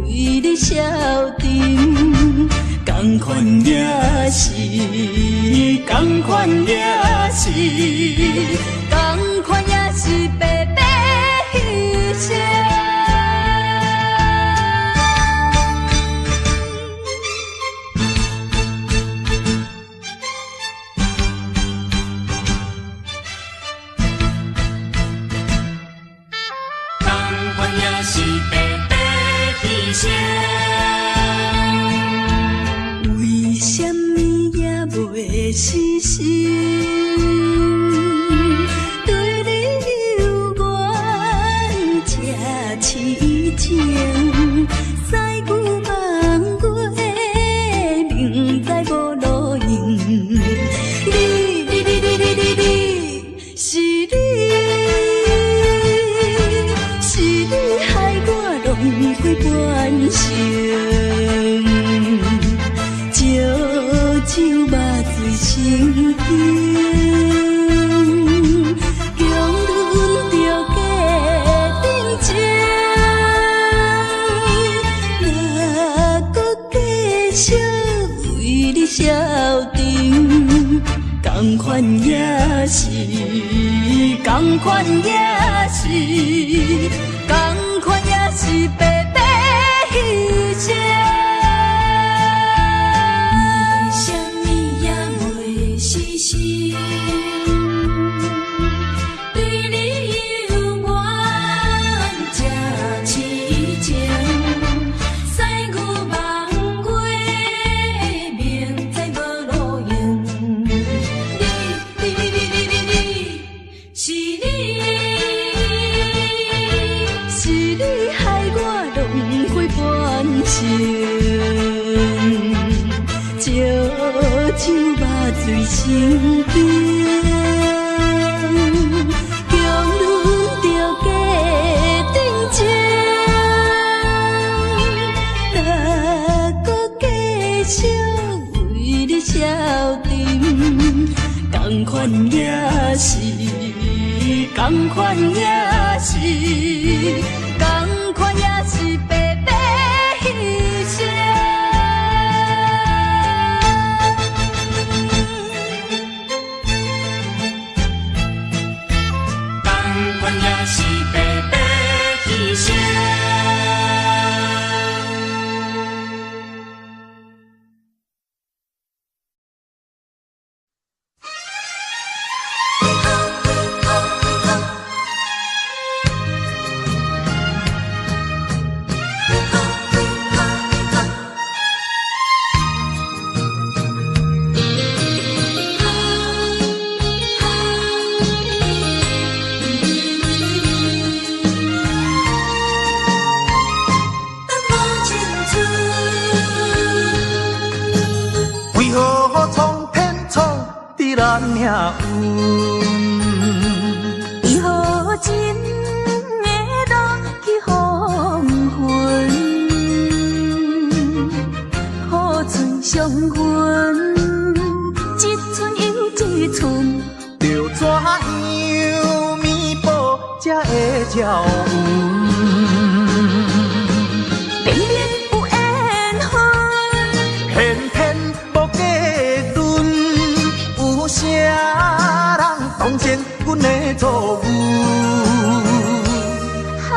为你消沉？同款也是，同款也是，同款也是白白牺牲。为什么也袂死心？对你有缘这痴情，西牛望月，明知无路用。是你，是你害我浪费半生。烧酒肉醉成冰，强忍着假定情，哪搁继续为你消沉？同款也是，同款也是，同款也是白白牺牲。对你有缘这痴情，西牛望月，明知无路用。是你，是你害我浪费半生。烧酒肉醉成冰，强忍着假定情，哪搁继续为你消沉？同款也是，同款也是，同款也是白白牺牲。也是白白牺伤痕，一寸又一寸，着怎样弥补才会照阮？明明有缘分，偏偏无结论，有啥人当真阮的错误？缘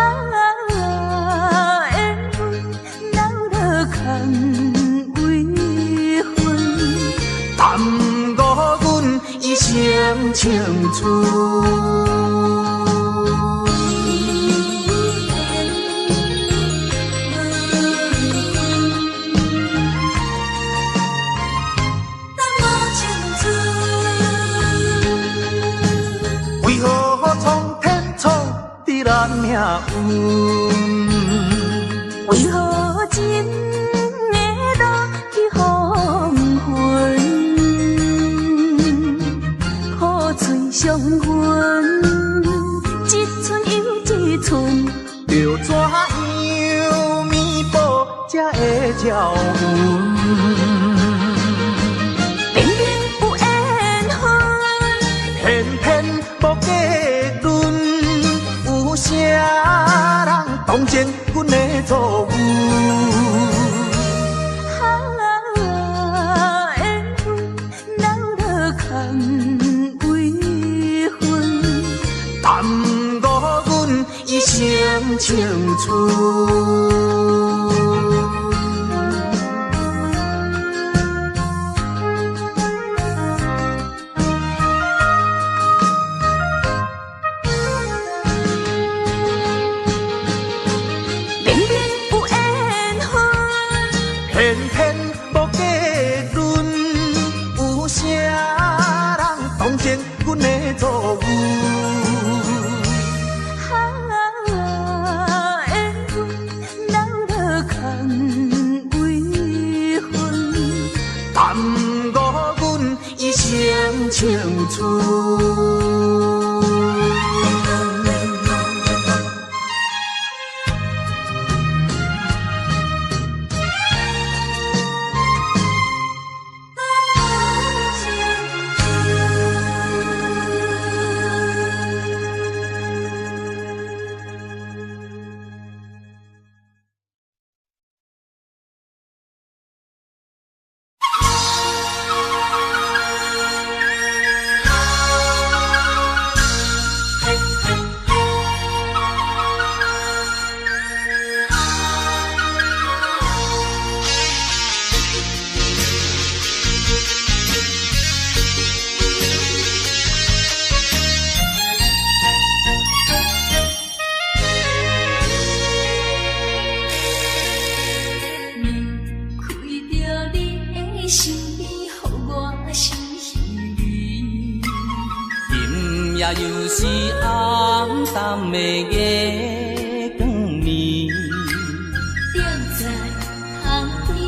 分留落空为分，耽误阮一生青春。为何苍天创伫咱命运？为何情会落去黄昏？雨水伤痕，一寸又一寸，着怎样弥补才会照阮？明明有缘分，偏偏无结论，有啥人当真阮的错误？缘分留落空为分，耽误阮一生青春。偏偏无结论，有啥人当真阮的错误？缘分留落空为分，耽误阮一生青春。又是暗淡的月光暝，踮在巷边，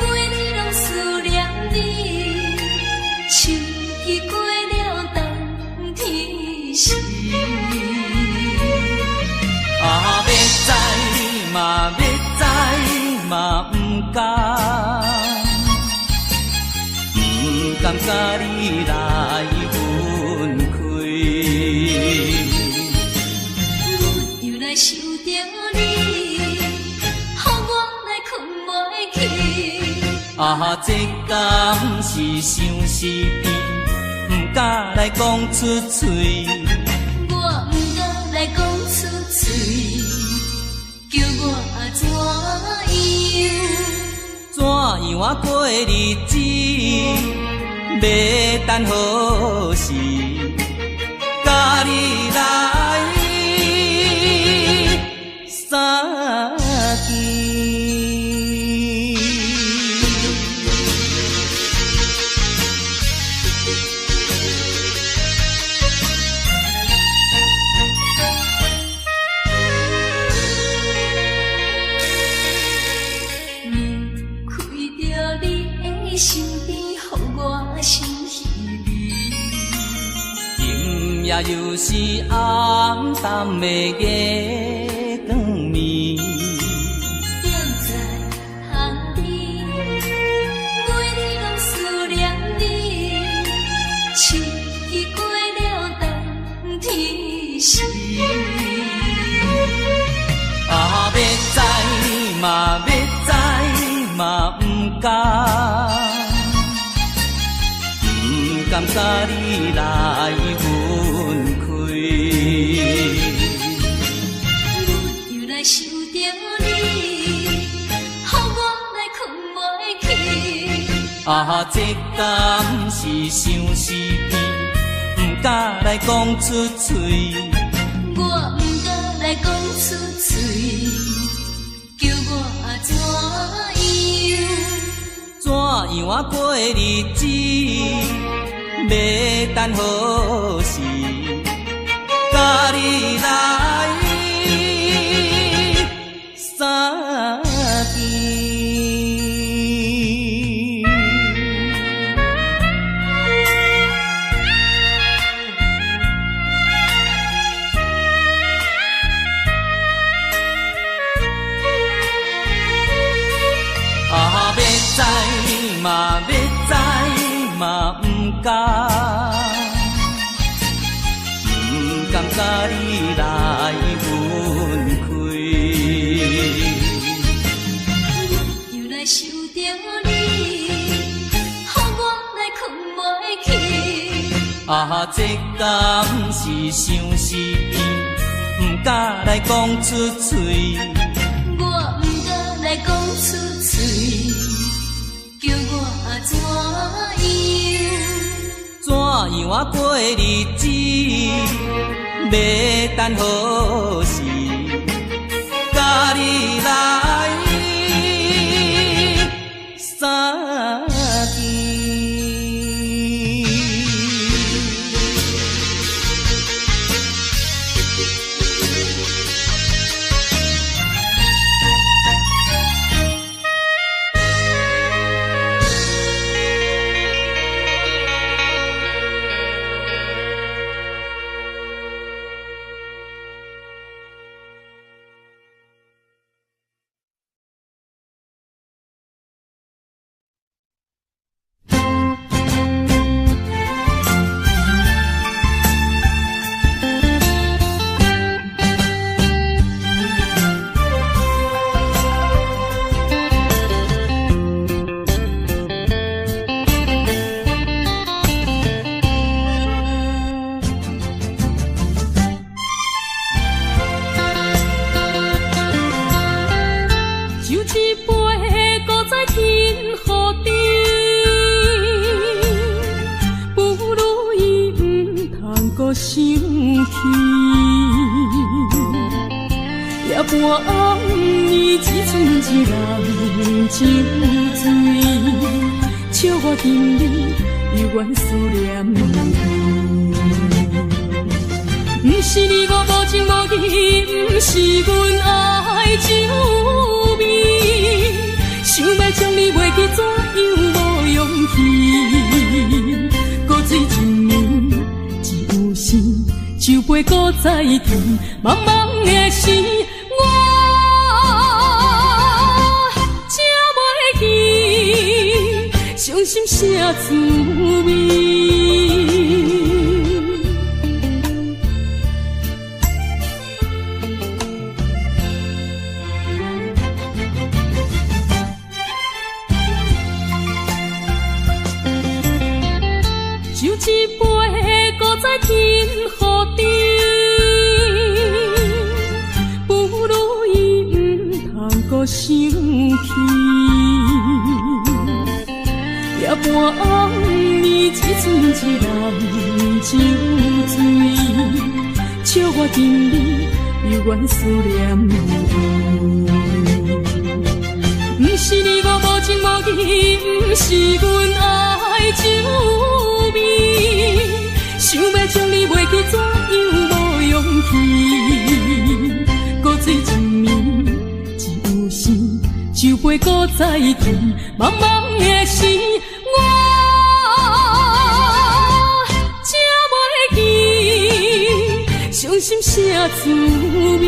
每日拢思念你，秋已过了冬天时。要知嘛要知嘛不甘，不甘甲你来分开。我又来想着你，予我来困袂去。这敢是相思甜，不敢来讲出嘴。我不敢来讲出嘴，叫我怎样过日子？要等何时？甲你来相见。身边，予我心稀微。今夜又是暗淡的月光暝，踮在巷边，甘甲你来分开。我又来想着你，予我来困袂去。这敢是相思片，不敢来讲出嘴。我不敢来讲出嘴，叫我怎样？怎样啊过日子？要等何时？甲你来相见。要知嘛，要知嘛，不敢甲你来分开。又来想着你，予我来困袂去。这敢是相思片，不敢来讲出嘴。我不敢来讲出嘴，叫我怎样？怎样啊过日子？要等何时？甲你来相见。想起，夜半暗暝，只剩一人酒醉，笑我今日犹原思念你。不是你我无情无义，不是阮爱酒味，想要将你袂记，怎样无勇气？古水一暝。酒杯搁再甜，茫茫的时，我吃袂记，伤心啥滋味？酒一杯，搁再添予你。搁想起，夜半暗暝，只剩一人酒醉，笑我今日犹原思念你。不是你我无情无义，不是阮爱酒味，想要将你袂记，怎样无勇气？搁醉一暝。酒杯搁再甜，茫茫的时，我吃袂记，伤心啥滋味？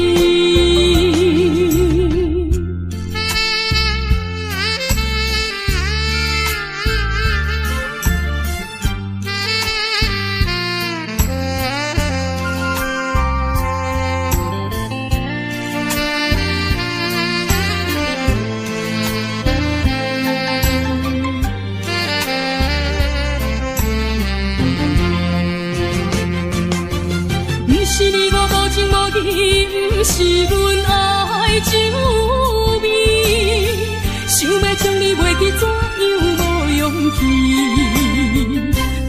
袂记怎样无勇气，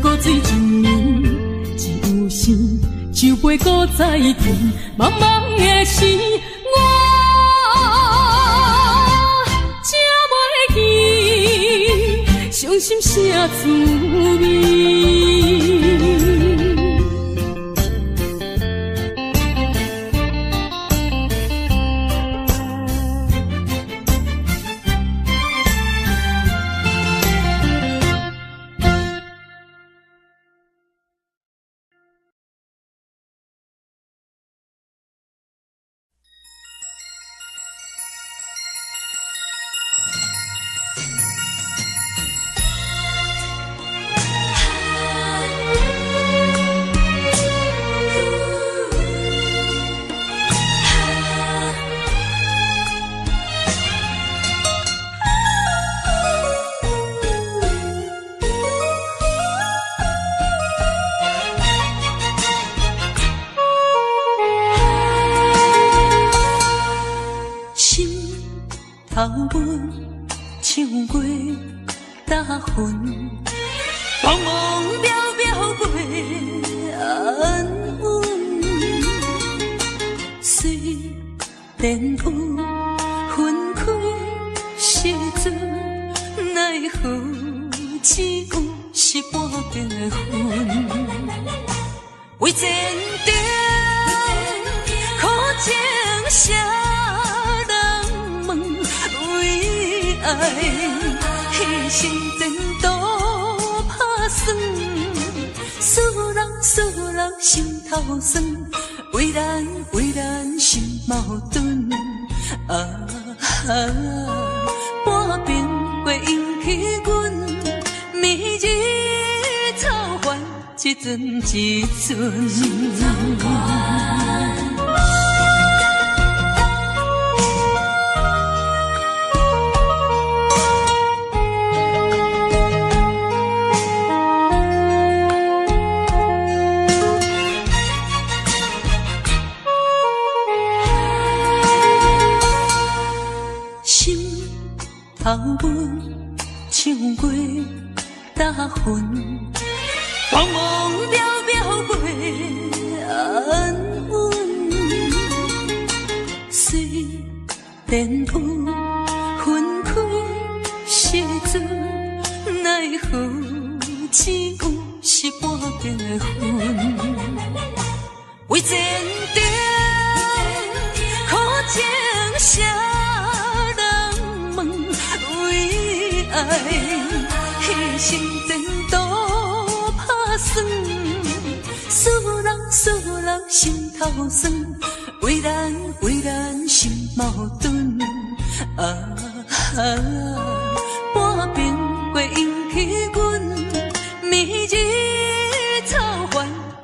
古水一年只有生，酒杯搁再见，茫茫的时，我才袂记伤心啥滋味。头阮唱过大云，茫茫渺渺过安稳。虽然有分开时阵，奈何只有是半边的云。为前程苦情谁人问？为爱牺牲前途打算，使人心头酸。为咱心矛盾，半边过引起阮明日草原一阵一阵。头阮唱过大云，茫茫渺渺过安稳。虽然有分开时阵，奈何只有是半边的云。为前程苦情谁？爱牺牲前途打算，使人心头酸。为咱心矛盾，半边过引起阮明日草原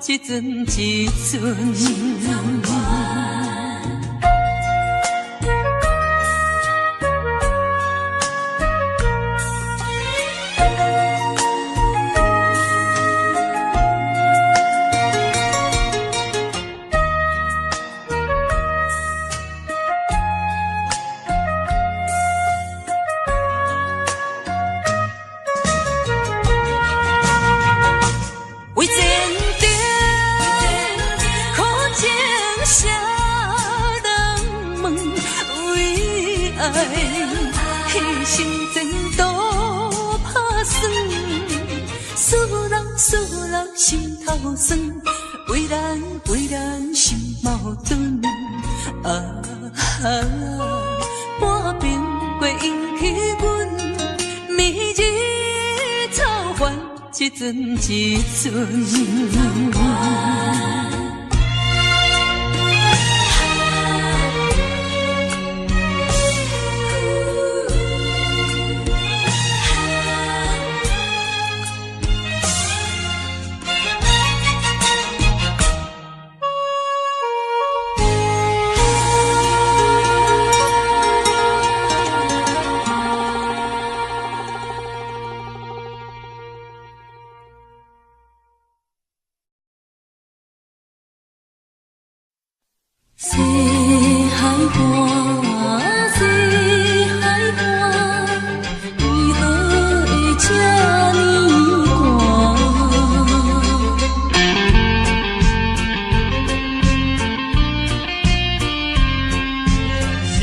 一阵一阵。为前程苦情谁人问？为爱牺牲前途打算，使人心头酸。为咱心矛盾，半边过引起阮明日草原一阵一阵。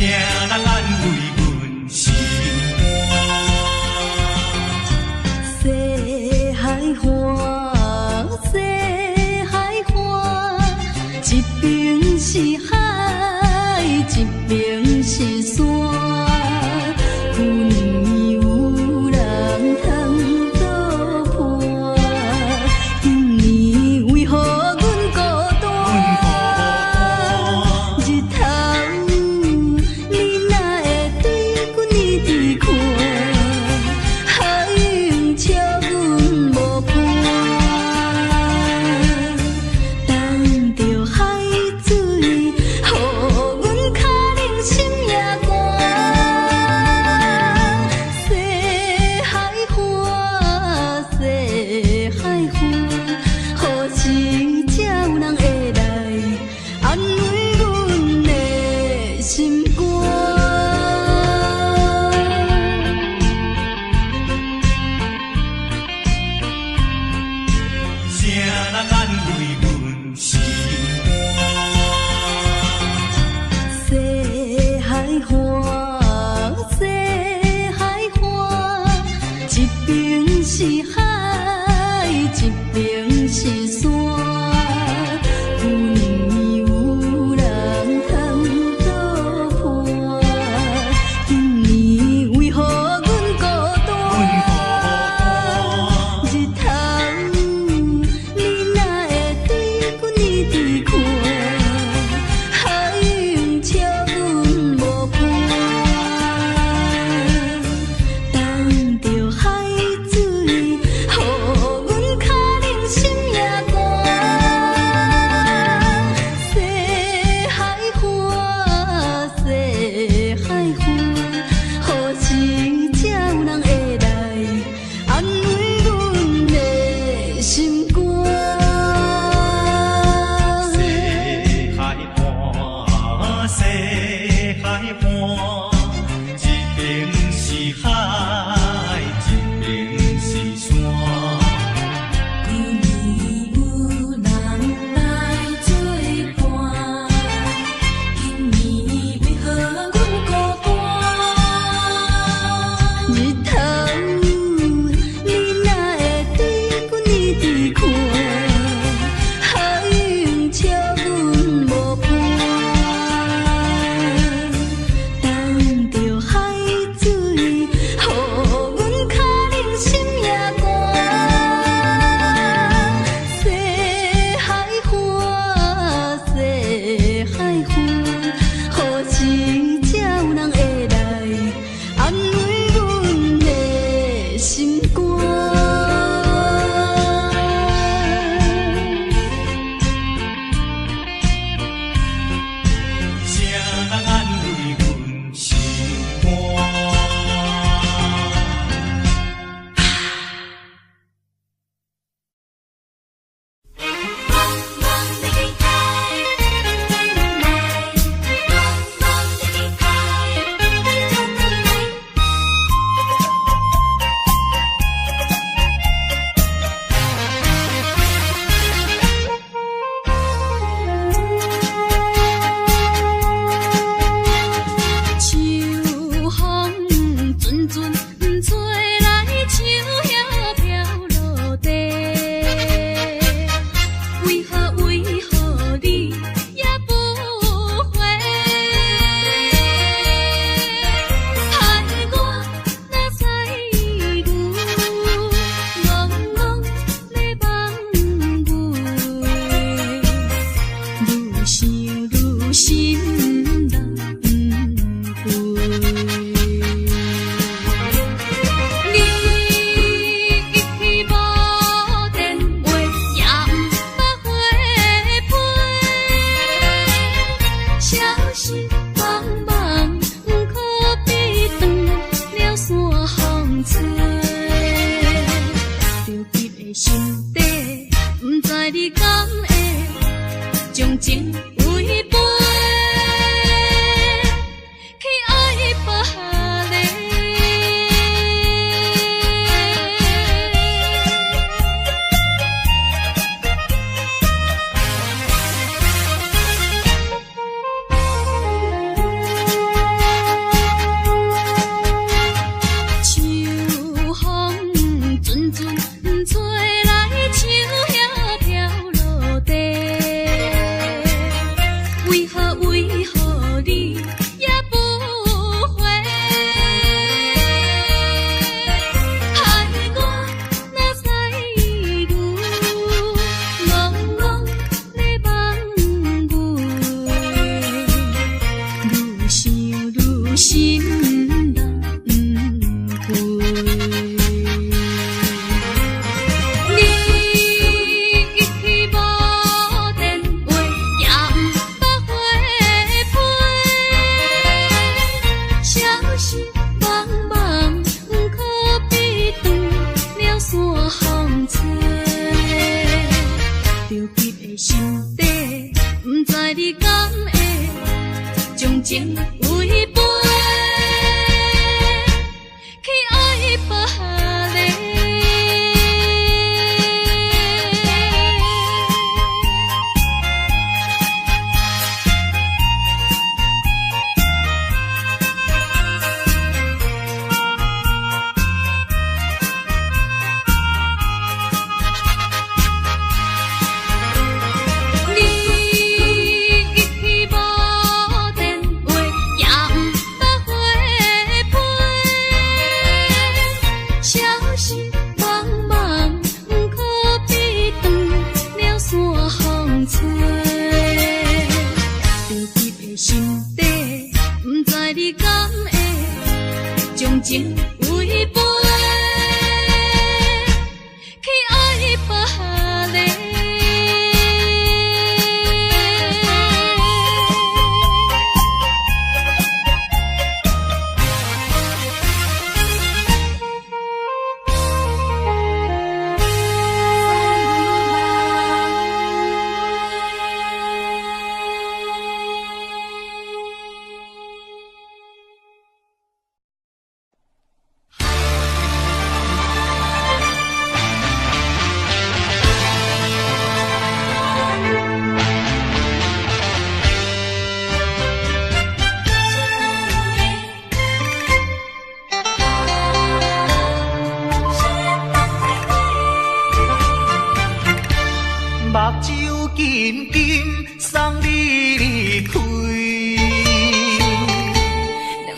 人安慰阮心。西海花，西海花，一边是海，一边是山。阮有人通作伴，今年为何阮孤单？日头你哪会对阮一直看？海涌笑阮无伴，等着海水，予阮脚冷心也寒。心人不归。你一去无电话，也不捌回陪，消息茫茫，不可比断了山风吹。着急的心底，不知你敢会将情违背，去爱别个。你一去无电话，也不捌回陪，消息茫茫，不可比断了山风吹。着急的心底，不知你敢会将情违背，去爱别个。目睭紧紧送你离开，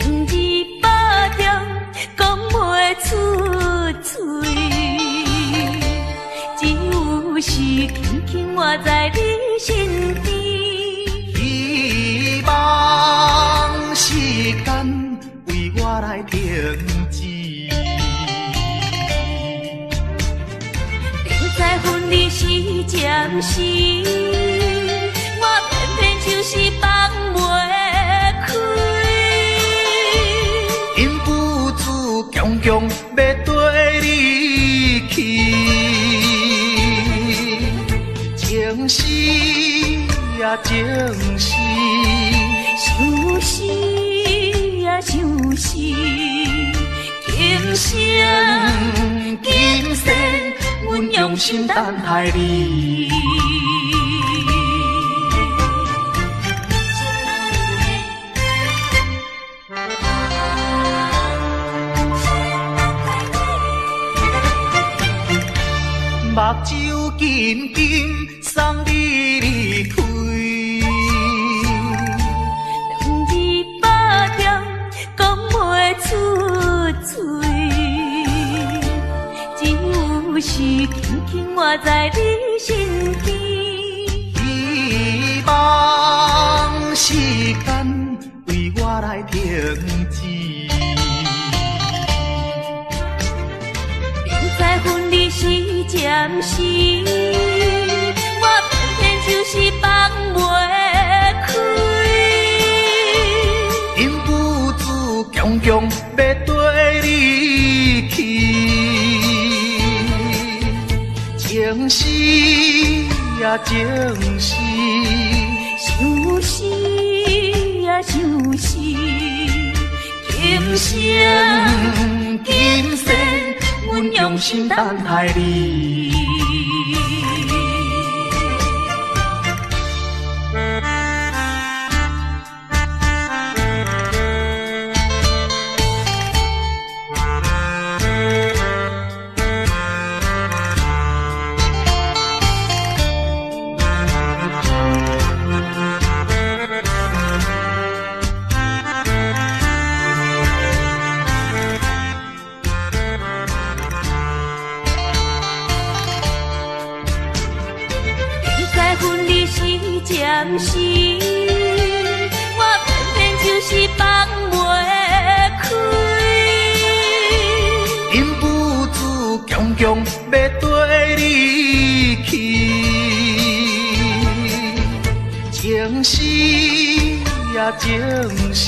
两字百点讲袂出嘴，只有是轻轻活在你身边。希望时间为我来停止。在分离时暂时，我偏偏就是放袂开。因父子强强要跟你去，情丝呀情丝，想死呀想死，今生今世，阮用心等待你。目睭紧紧送你离开，两字百点讲袂出嘴，只有是轻轻活在你身边。希望时间为我来停止。在分离时暂时，我偏偏就是放袂开。因父子强强要跟你去，情丝呀情丝，想死呀想死，今生今世，阮用心等待你。暂时，我偏偏就是放袂强要跟你去，情是呀情是，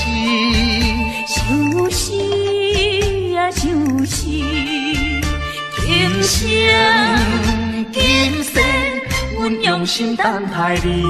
就是啊就是今生今世，阮用心等待你。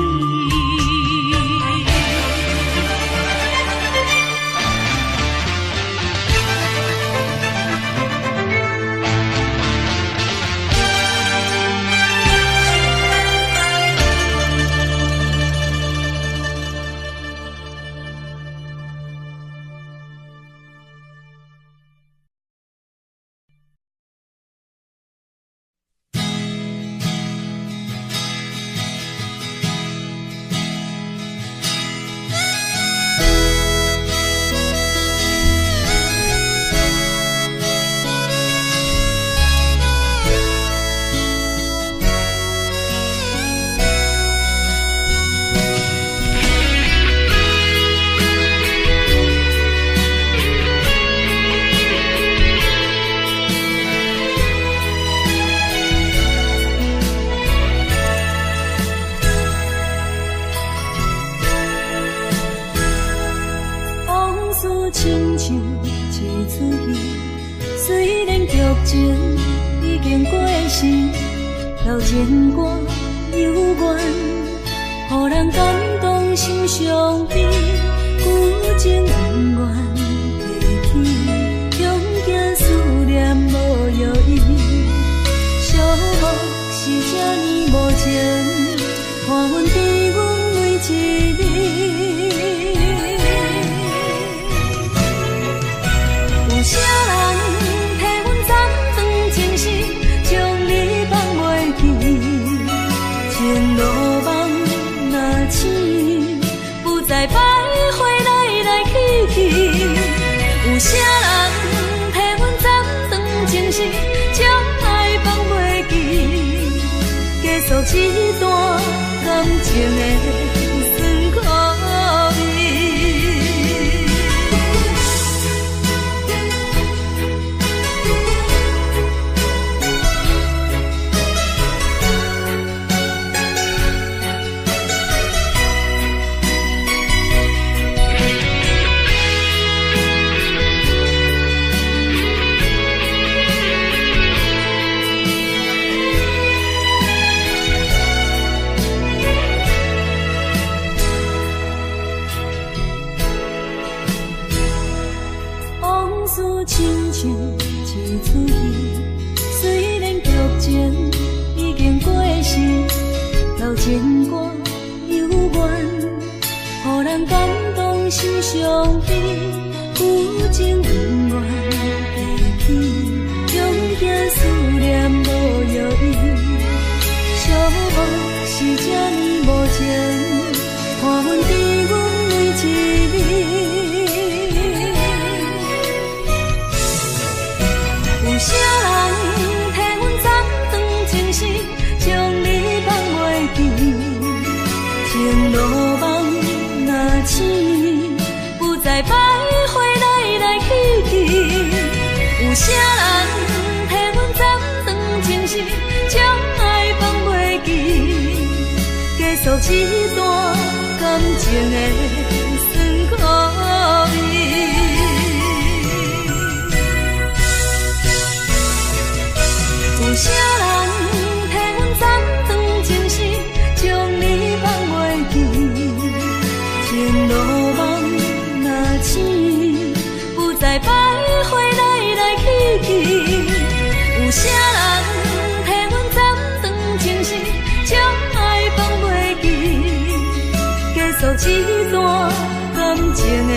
亲像一出戏，虽然剧情已经过时，老情歌犹原，予人感动心伤悲，旧情恩怨提起，恐惊思念无药医，寂寞是这呢无情，看阮伫阮每一日。有啥人替阮暂断情丝，将你放袂记？前路梦若醒，不再徘徊来来去去。有啥人替阮暂断情丝，将爱放袂记？结束一段感情的酸苦味。亲像一出戏，虽然剧情已经过时，老情歌犹原，予人感动心伤悲，旧情恩怨提起，恐惊思念无药医，寂寞是这呢无情，看阮伫阮每一日。有啥人替阮暂断情丝，将你放袂记？前路梦若醒，不再徘徊来来去去。有啥人替阮暂断情丝，将爱放袂记？结束一段感情的酸苦味。有啥人替阮暂断情丝，将你放袂记？前路梦若醒，不再徘徊来来去去。有啥人替阮暂断情丝，将爱放袂记？结束一段感情的。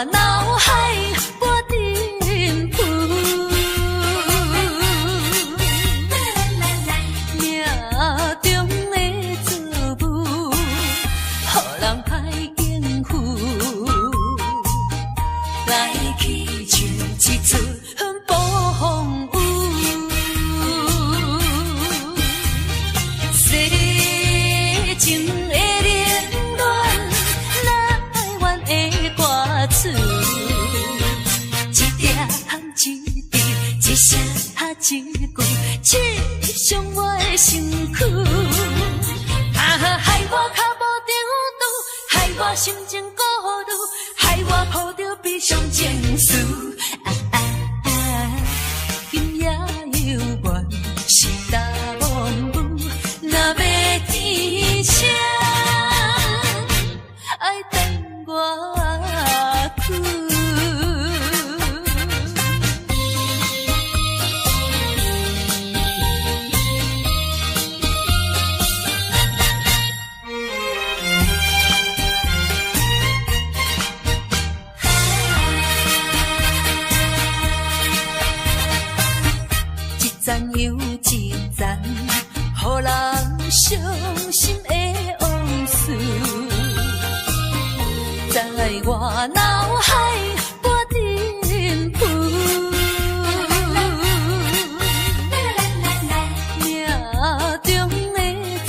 我脑海波沉浮，命中的作物，予人歹应付，来去像一出暴风雨。世情的冷暖，哪会怨的歌词？一点一滴，一声一句，刺伤我的身躯。害我脚无定度，害我心情孤独，害我抱着悲伤情绪。今夜犹原是大梦雨，若要天晴，爱等我去。一站又一站，予人伤心的往事，在我脑海波沉浮。命中的作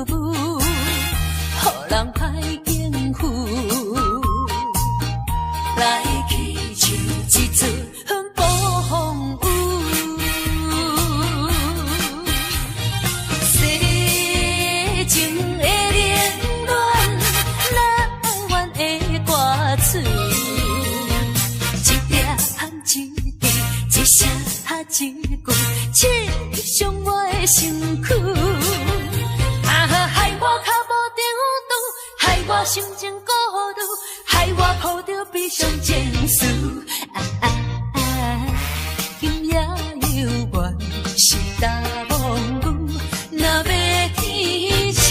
物，予人歹应付，来去像一出暴风雨。情的冷暖，哪会怨的歌词？一点一滴，一声一句，刺伤我的身躯。害我脚无定度，害我心情孤独，害我抱着悲伤情绪。今夜犹原是大梦雨，若要天晴，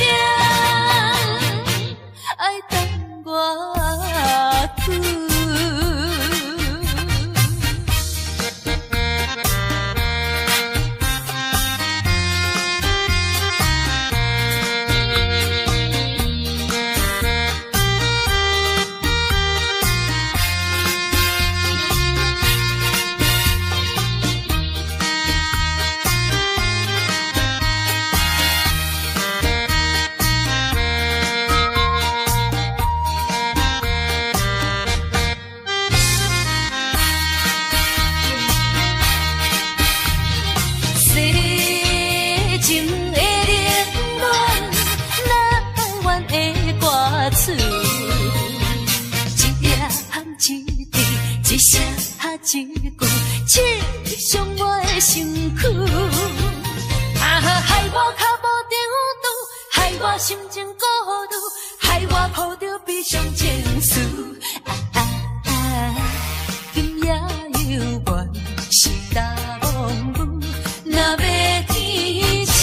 爱等我去。一声一句，刺伤我的身躯。害我脚无定度，害我心情孤独，害我抱着悲伤情绪。今夜犹原是大梦雨，若要天晴，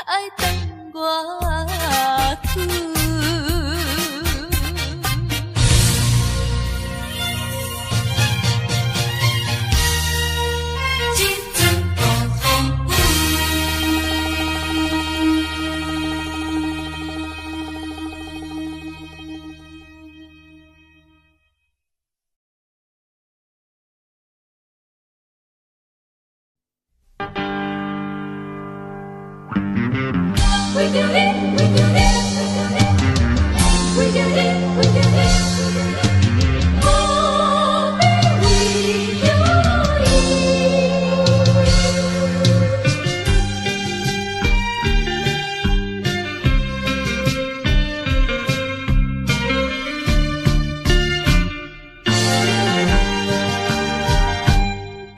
爱等我去。We do it, we do it, we do it, we do it. Oh, we do it.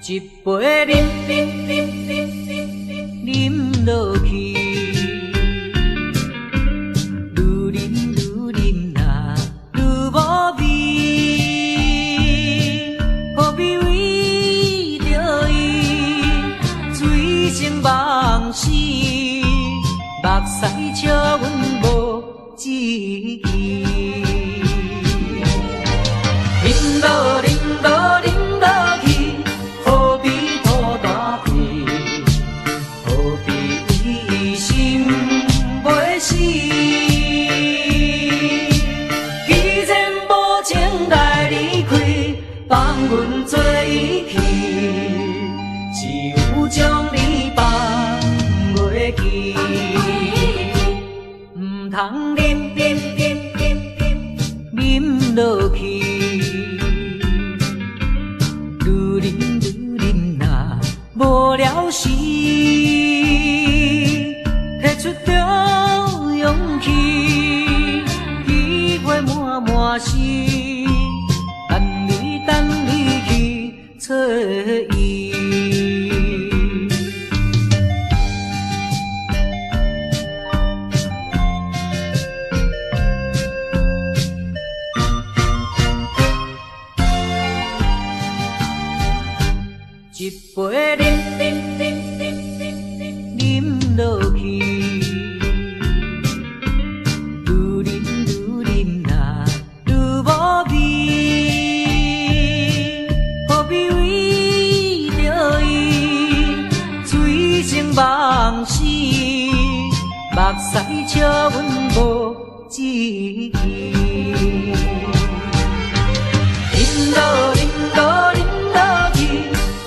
一杯饮落去。目屎笑阮无志气，既然无情来离开，放阮做伊去，只有将你放袂记，唔通啉落去，愈啉若无了时，摕出着勇气，机会满是，等你去找伊。一杯啉落去，愈啉若愈无味，何必为着伊醉生梦死？目屎笑阮无志气，啉落去。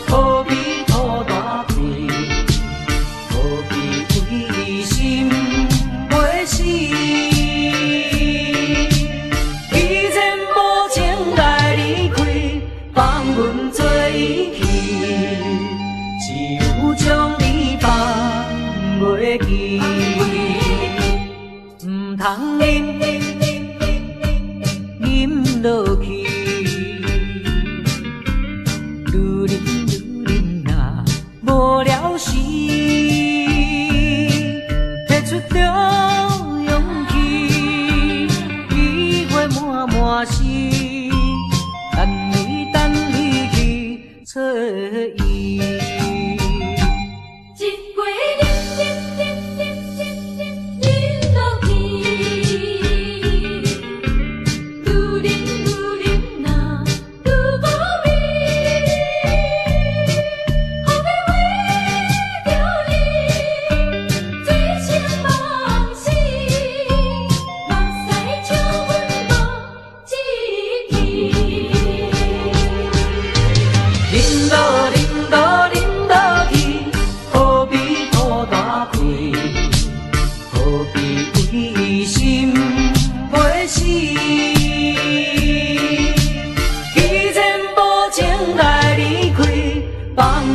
何必土大地？何必为心袂死？既然无情来离开，放阮做伊去，只有将你放袂记，唔通啉落去。无了时，摕出着勇气，机会满是，等你去找伊。一杯啉落去，愈啉若愈无味。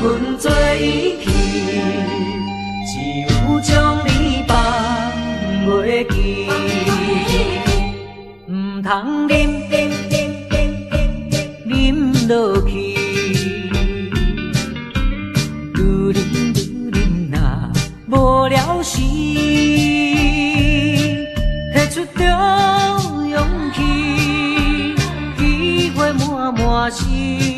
阮做伊去，只有将你放袂记，唔通啉落去，愈啉若无了时，摕出着勇气，机会满是。